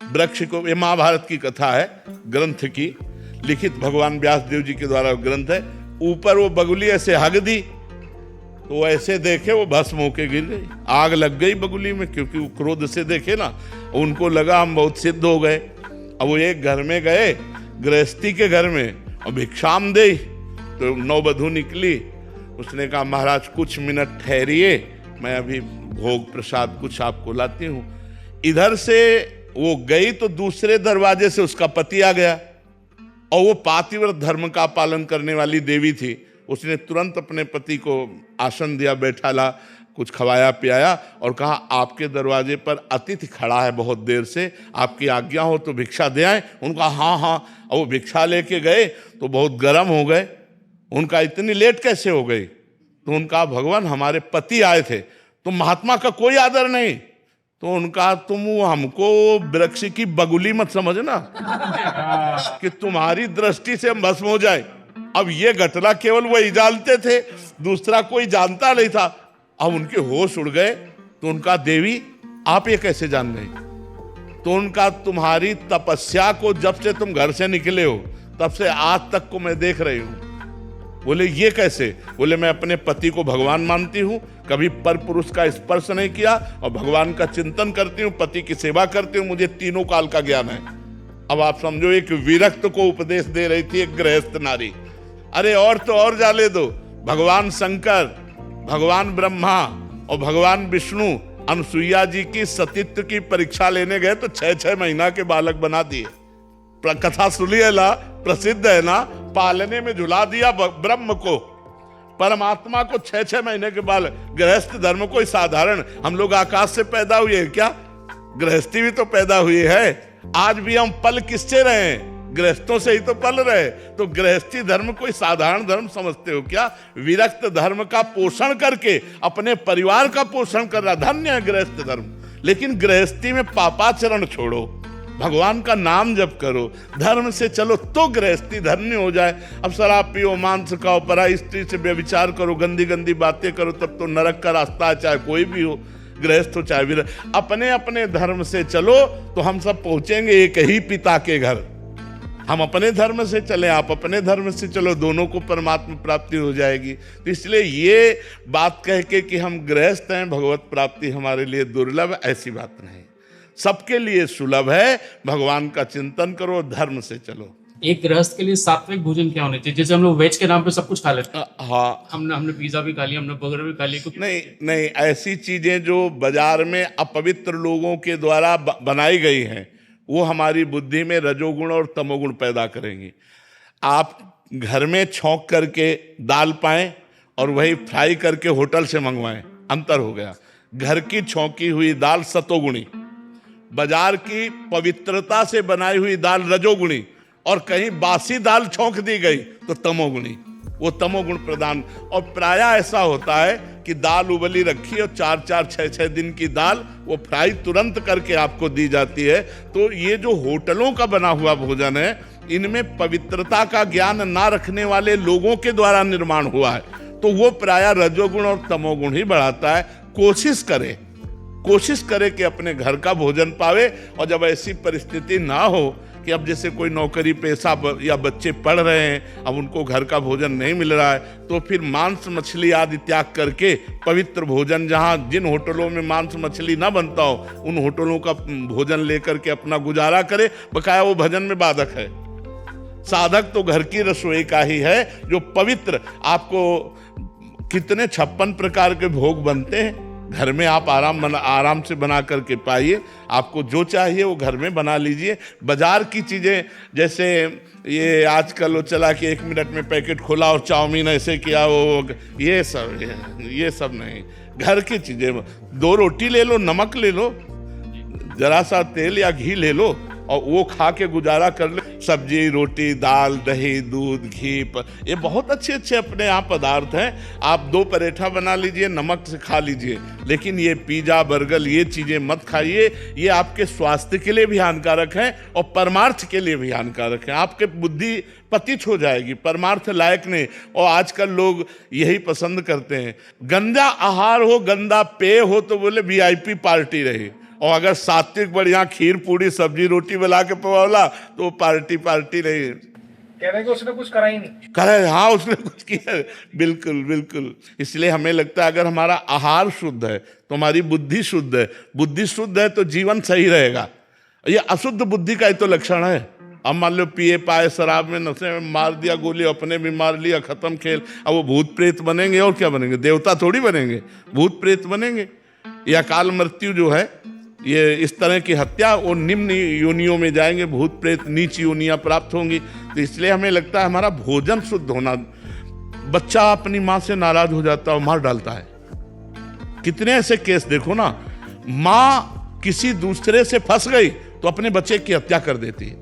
वृक्ष को, ये महाभारत की कथा है, ग्रंथ की, लिखित भगवान व्यास देव जी के द्वारा ग्रंथ है। ऊपर वो बगुली ऐसे हग दी तो ऐसे देखे वो भस्म होके गिर गई, आग लग गई बगुली में, क्योंकि वो क्रोध से देखे ना, उनको लगा हम बहुत सिद्ध हो गए। अब वो एक घर में गए, गृहस्थी के घर में, और भिक्षाम दे। तो नौबधू निकली, उसने कहा महाराज कुछ मिनट ठहरिए, मैं अभी भोग प्रसाद कुछ आपको लाती हूँ। इधर से वो गई तो दूसरे दरवाजे से उसका पति आ गया, और वो पातिव्रत धर्म का पालन करने वाली देवी थी। उसने तुरंत अपने पति को आसन दिया, बैठाला, कुछ खवाया पियाया और कहा आपके दरवाजे पर अतिथि खड़ा है बहुत देर से, आपकी आज्ञा हो तो भिक्षा दे आए। उनका हाँ हाँ। और वो भिक्षा लेके गए तो बहुत गर्म हो गए। उनका इतनी लेट कैसे हो गई? तो उनका भगवान हमारे पति आए थे, तो महात्मा का कोई आदर नहीं। तो उनका तुम हमको वृक्ष की बगुली मत समझना कि तुम्हारी दृष्टि से हम भस्म हो जाए। अब ये घटना केवल वही जानते थे, दूसरा कोई जानता नहीं था। अब उनके होश उड़ गए। तो उनका देवी आप ये कैसे जान गई? तो उनका तुम्हारी तपस्या को जब से तुम घर से निकले हो तब से आज तक को मैं देख रही हूं। बोले ये कैसे? बोले मैं अपने पति को भगवान मानती हूँ, कभी पर पुरुष का स्पर्श नहीं किया और भगवान का चिंतन करती हूँ, पति की सेवा करती हूँ, मुझे तीनों काल का ज्ञान है। अब आप समझो, एक विरक्त को उपदेश दे रही थी एक गृहस्थ नारी। अरे और तो और जाने दो, भगवान शंकर, भगवान ब्रह्मा और भगवान विष्णु अनुसुईया जी की सतीत्व की परीक्षा लेने गए तो 6-6 महीना के बालक बना दिए। कथा सुनी है ना, प्रसिद्ध है ना, पालने में झुला दिया ब्रह्म को, परमात्मा को 6-6 महीने के बालक। गृहस्थ धर्म कोई साधारण, हम लोग आकाश से पैदा हुए हैं क्या? गृहस्थी भी तो पैदा हुई है। आज भी हम पल किससे रहे हैं? गृहस्थों से ही तो पल रहे। तो गृहस्थी धर्म कोई साधारण धर्म समझते हो क्या? विरक्त धर्म का पोषण करके अपने परिवार का पोषण कर रहा, धन्य है गृहस्थ धर्म। लेकिन गृहस्थी में पापाचरण छोड़ो, भगवान का नाम जप करो, धर्म से चलो तो गृहस्थी धन्य हो जाए। अब शराब पियो, मांस खाओ, पराई स्त्री से व्यभिचार करो, गंदी गंदी बातें करो, तब तो नरक का रास्ता है, चाहे कोई भी हो, गृहस्थ हो चाहे वीर। अपने अपने धर्म से चलो तो हम सब पहुंचेंगे एक ही पिता के घर। हम अपने धर्म से चले, आप अपने धर्म से चलो, दोनों को परमात्मा प्राप्ति हो जाएगी। तो इसलिए ये बात कह के कि हम गृहस्थ हैं, भगवत प्राप्ति हमारे लिए दुर्लभ, ऐसी बात नहीं, सबके लिए सुलभ है। भगवान का चिंतन करो, धर्म से चलो। एक गृहस्थ के लिए सात्विक भोजन क्या होने चाहिए? जैसे हम लोग वेज के नाम पे सब कुछ खा लेते हैं। हाँ, हमने पिज्जा भी खा लिया, हमने बर्गर भी खा लिया। नहीं, ऐसी चीजें जो बाजार में अपवित्र लोगों के द्वारा बनाई गई हैं, वो हमारी बुद्धि में रजोगुण और तमोगुण पैदा करेंगी। आप घर में छौंक करके दाल पाएं और वही फ्राई करके होटल से मंगवाएं, अंतर हो गया। घर की छौंकी हुई दाल सतोगुणी, बाजार की पवित्रता से बनाई हुई दाल रजोगुणी, और कहीं बासी दाल छौंक दी गई तो तमोगुणी, वो तमोगुण प्रदान। और प्रायः ऐसा होता है कि दाल उबली रखी और 4-4, 6-6 दिन की दाल वो फ्राई तुरंत करके आपको दी जाती है। तो ये जो होटलों का बना हुआ भोजन है, इनमें पवित्रता का ज्ञान ना रखने वाले लोगों के द्वारा निर्माण हुआ है, तो वो प्रायः रजोगुण और तमोगुण ही बढ़ाता है। कोशिश करे कि अपने घर का भोजन पावे। और जब ऐसी परिस्थिति ना हो कि अब जैसे कोई नौकरी पेशा या बच्चे पढ़ रहे हैं, अब उनको घर का भोजन नहीं मिल रहा है, तो फिर मांस मछली आदि त्याग करके पवित्र भोजन, जहाँ जिन होटलों में मांस मछली ना बनता हो, उन होटलों का भोजन लेकर के अपना गुजारा करे। बकाया वो भजन में बाधक है। साधक तो घर की रसोई का ही है, जो पवित्र। आपको कितने 56 प्रकार के भोग बनते हैं घर में, आप आराम से बना करके पाइए। आपको जो चाहिए वो घर में बना लीजिए। बाजार की चीज़ें, जैसे ये आजकल वो चला कि 1 मिनट में पैकेट खोला और चाउमीन ऐसे किया, वो ये सब नहीं। घर की चीज़ें, 2 रोटी ले लो, नमक ले लो, जरा सा तेल या घी ले लो और वो खा के गुजारा कर ले। सब्जी, रोटी, दाल, दही, दूध, घी, ये बहुत अच्छे अच्छे अपने यहाँ पदार्थ हैं। आप 2 पराठा बना लीजिए, नमक से खा लीजिए, लेकिन ये पिज्जा, बर्गर, ये चीज़ें मत खाइए। ये आपके स्वास्थ्य के लिए भी हानिकारक हैं और परमार्थ के लिए भी हानिकारक हैं। आपके बुद्धि पतित हो जाएगी, परमार्थ लायक नहीं। और आजकल लोग यही पसंद करते हैं, गंदा आहार हो, गंदा पेय हो तो बोले VIP पार्टी रही, और अगर सात्विक बढ़िया खीर पूड़ी सब्जी रोटी बना के पवाला तो पार्टी नहीं। कह रहे कि उसने कुछ करा ही नहीं। करे, हाँ उसने कुछ किया, बिल्कुल। इसलिए हमें लगता है अगर हमारा आहार शुद्ध है तो हमारी बुद्धि शुद्ध है। बुद्धि शुद्ध है तो जीवन सही रहेगा। ये अशुद्ध बुद्धि का ही तो लक्षण है। अब मान लो पिए पाए शराब में नशे में मार दिया गोली, अपने भी मार लिया, खत्म खेल। अब वो भूत प्रेत बनेंगे और क्या बनेंगे? देवता थोड़ी बनेंगे, भूत प्रेत बनेंगे। या अकाल मृत्यु जो है, ये इस तरह की हत्या, वो निम्न योनियों में जाएंगे, भूत प्रेत नीच योनियां प्राप्त होंगी। तो इसलिए हमें लगता है हमारा भोजन शुद्ध होना। बच्चा अपनी माँ से नाराज हो जाता है और मार डालता है। कितने ऐसे केस देखो ना, माँ किसी दूसरे से फंस गई तो अपने बच्चे की हत्या कर देती है।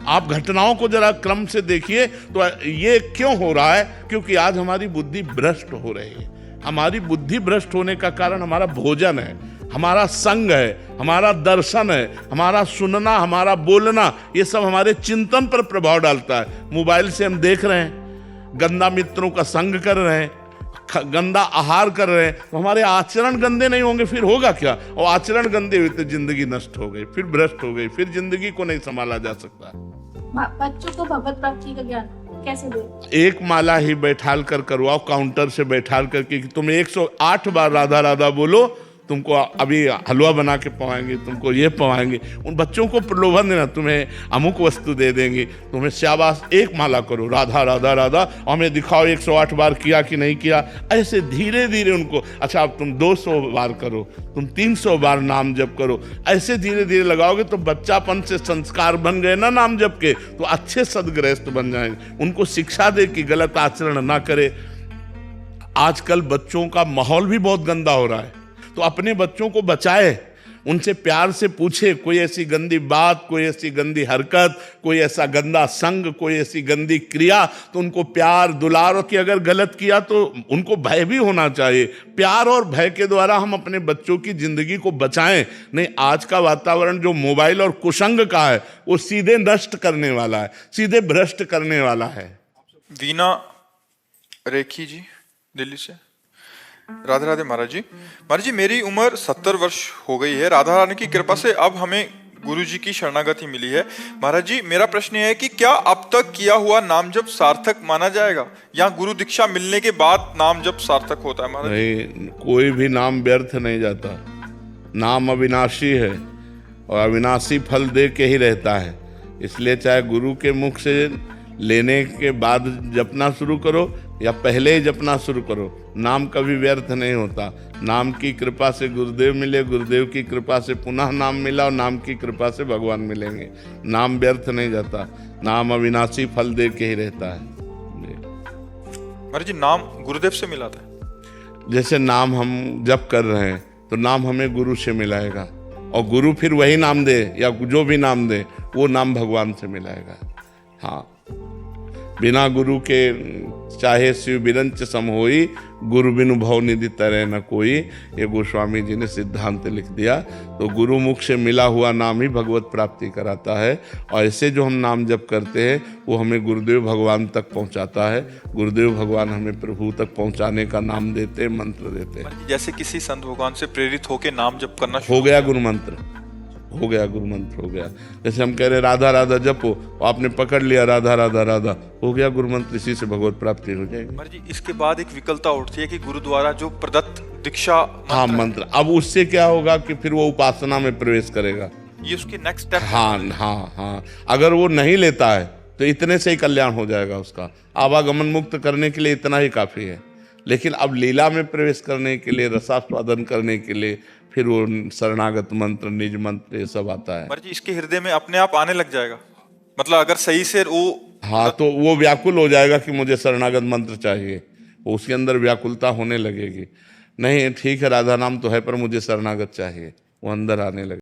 आप घटनाओं को जरा क्रम से देखिए तो ये क्यों हो रहा है? क्योंकि आज हमारी बुद्धि भ्रष्ट हो रही है। हमारी बुद्धि भ्रष्ट होने का कारण हमारा भोजन है, हमारा संग है, हमारा दर्शन है, हमारा सुनना, हमारा बोलना, ये सब हमारे चिंतन पर प्रभाव डालता है। मोबाइल से हम देख रहे हैं, गंदा मित्रों का संग कर रहे हैं, गंदा आहार कर रहे हैं, तो हमारे आचरण गंदे नहीं होंगे, फिर होगा क्या? और आचरण गंदे हुए तो जिंदगी नष्ट हो गई, फिर भ्रष्ट हो गई, फिर जिंदगी को नहीं संभाला जा सकता। बच्चों को भगवत प्राप्ति का ज्ञान कैसे दे? एक माला ही बैठाल कर करवाओ, काउंटर से बैठाल करके कि तुम 108 बार राधा राधा बोलो, तुमको अभी हलवा बना के पवाएंगे, तुमको ये पवाएंगे। उन बच्चों को प्रलोभन देना, तुम्हें अमुक वस्तु दे देंगे, तुम्हें शाबाश, एक माला करो राधा राधा राधा, और हमें दिखाओ 108 बार किया कि नहीं किया। ऐसे धीरे धीरे उनको, अच्छा अब तुम 200 बार करो, तुम 300 बार नाम जप करो, ऐसे धीरे धीरे लगाओगे तो बच्चापन से संस्कार बन गए ना नाम जप के, तो अच्छे सदगृहस्थ बन जाएंगे। उनको शिक्षा दे कि गलत आचरण ना करे। आजकल बच्चों का माहौल भी बहुत गंदा हो रहा है, तो अपने बच्चों को बचाए, उनसे प्यार से पूछे, कोई ऐसी गंदी बात, कोई ऐसी गंदी हरकत, कोई ऐसा गंदा संग, कोई ऐसी गंदी क्रिया, तो उनको प्यार दुलार की, अगर गलत किया तो उनको भय भी होना चाहिए। प्यार और भय के द्वारा हम अपने बच्चों की जिंदगी को बचाएं। नहीं, आज का वातावरण जो मोबाइल और कुसंग का है वो सीधे नष्ट करने वाला है, सीधे भ्रष्ट करने वाला है। वीना रेखी जी दिल्ली से। राधे राधे महाराज जी। महाराज जी, मेरी उम्र 70 वर्ष हो गई है। राधा रानी की कृपा से अब हमें गुरु जी की शरणागति मिली है। महाराज जी, मेरा प्रश्न यह है कि क्या अब तक किया हुआ नाम जप सार्थक माना जाएगा या गुरु दीक्षा मिलने के बाद नाम जप सार्थक होता है? महाराज नहीं, कोई भी नाम व्यर्थ नहीं जाता। नाम अविनाशी है और अविनाशी फल दे के ही रहता है। इसलिए चाहे गुरु के मुख से लेने के बाद जपना शुरू करो या पहले ही जपना शुरू करो, नाम कभी व्यर्थ नहीं होता। नाम की कृपा से गुरुदेव मिले, गुरुदेव की कृपा से पुनः नाम मिला और नाम की कृपा से भगवान मिलेंगे। नाम व्यर्थ नहीं जाता, नाम अविनाशी फल दे के ही रहता है। महाराज जी, नाम गुरुदेव से मिला था? जैसे नाम हम जप कर रहे हैं तो नाम हमें गुरु से मिलाएगा और गुरु फिर वही नाम दे या जो भी नाम दे वो नाम भगवान से मिलाएगा। हाँ, बिना गुरु के चाहे शिव बिरंच सम होई, गुरु बिनु भव निधि तरह न कोई, ये गोस्वामी जी ने सिद्धांत लिख दिया। तो गुरु मुख से मिला हुआ नाम ही भगवत प्राप्ति कराता है और ऐसे जो हम नाम जप करते हैं वो हमें गुरुदेव भगवान तक पहुंचाता है। गुरुदेव भगवान हमें प्रभु तक पहुंचाने का नाम देते हैं, मंत्र देते हैं। जैसे किसी संत भगवान से प्रेरित होकर नाम जप करना हो गया गुरु मंत्र, हो गया गुरु मंत्र, हो गया। जैसे हम कह रहे राधा राधा जपो, आपने पकड़ लिया राधा राधा राधा, हो गया गुरु मंत्र, इसी से भगवत प्राप्ति हो जाएगी। महाराज जी, इसके बाद एक विकलता उठती है कि गुरु द्वारा जो प्रदत्त दीक्षा हाँ मंत्र, अब उससे क्या होगा कि फिर वो उपासना में प्रवेश करेगा। ये उसके नेक्स्ट स्टेप। हाँ हाँ हाँ, अगर वो नहीं लेता है तो इतने से ही कल्याण हो जाएगा उसका। आवागमन मुक्त करने के लिए इतना ही काफी है, लेकिन अब लीला में प्रवेश करने के लिए, रसास्वादन करने के लिए फिर वो शरणागत मंत्र, निज मंत्र, ये सब आता है। महाराज जी, इसके हृदय में अपने आप आने लग जाएगा, मतलब अगर सही से वो, हाँ, तो वो व्याकुल हो जाएगा कि मुझे शरणागत मंत्र चाहिए, वो उसके अंदर व्याकुलता होने लगेगी। नहीं ठीक है, राधा नाम तो है पर मुझे शरणागत चाहिए, वो अंदर आने लगे।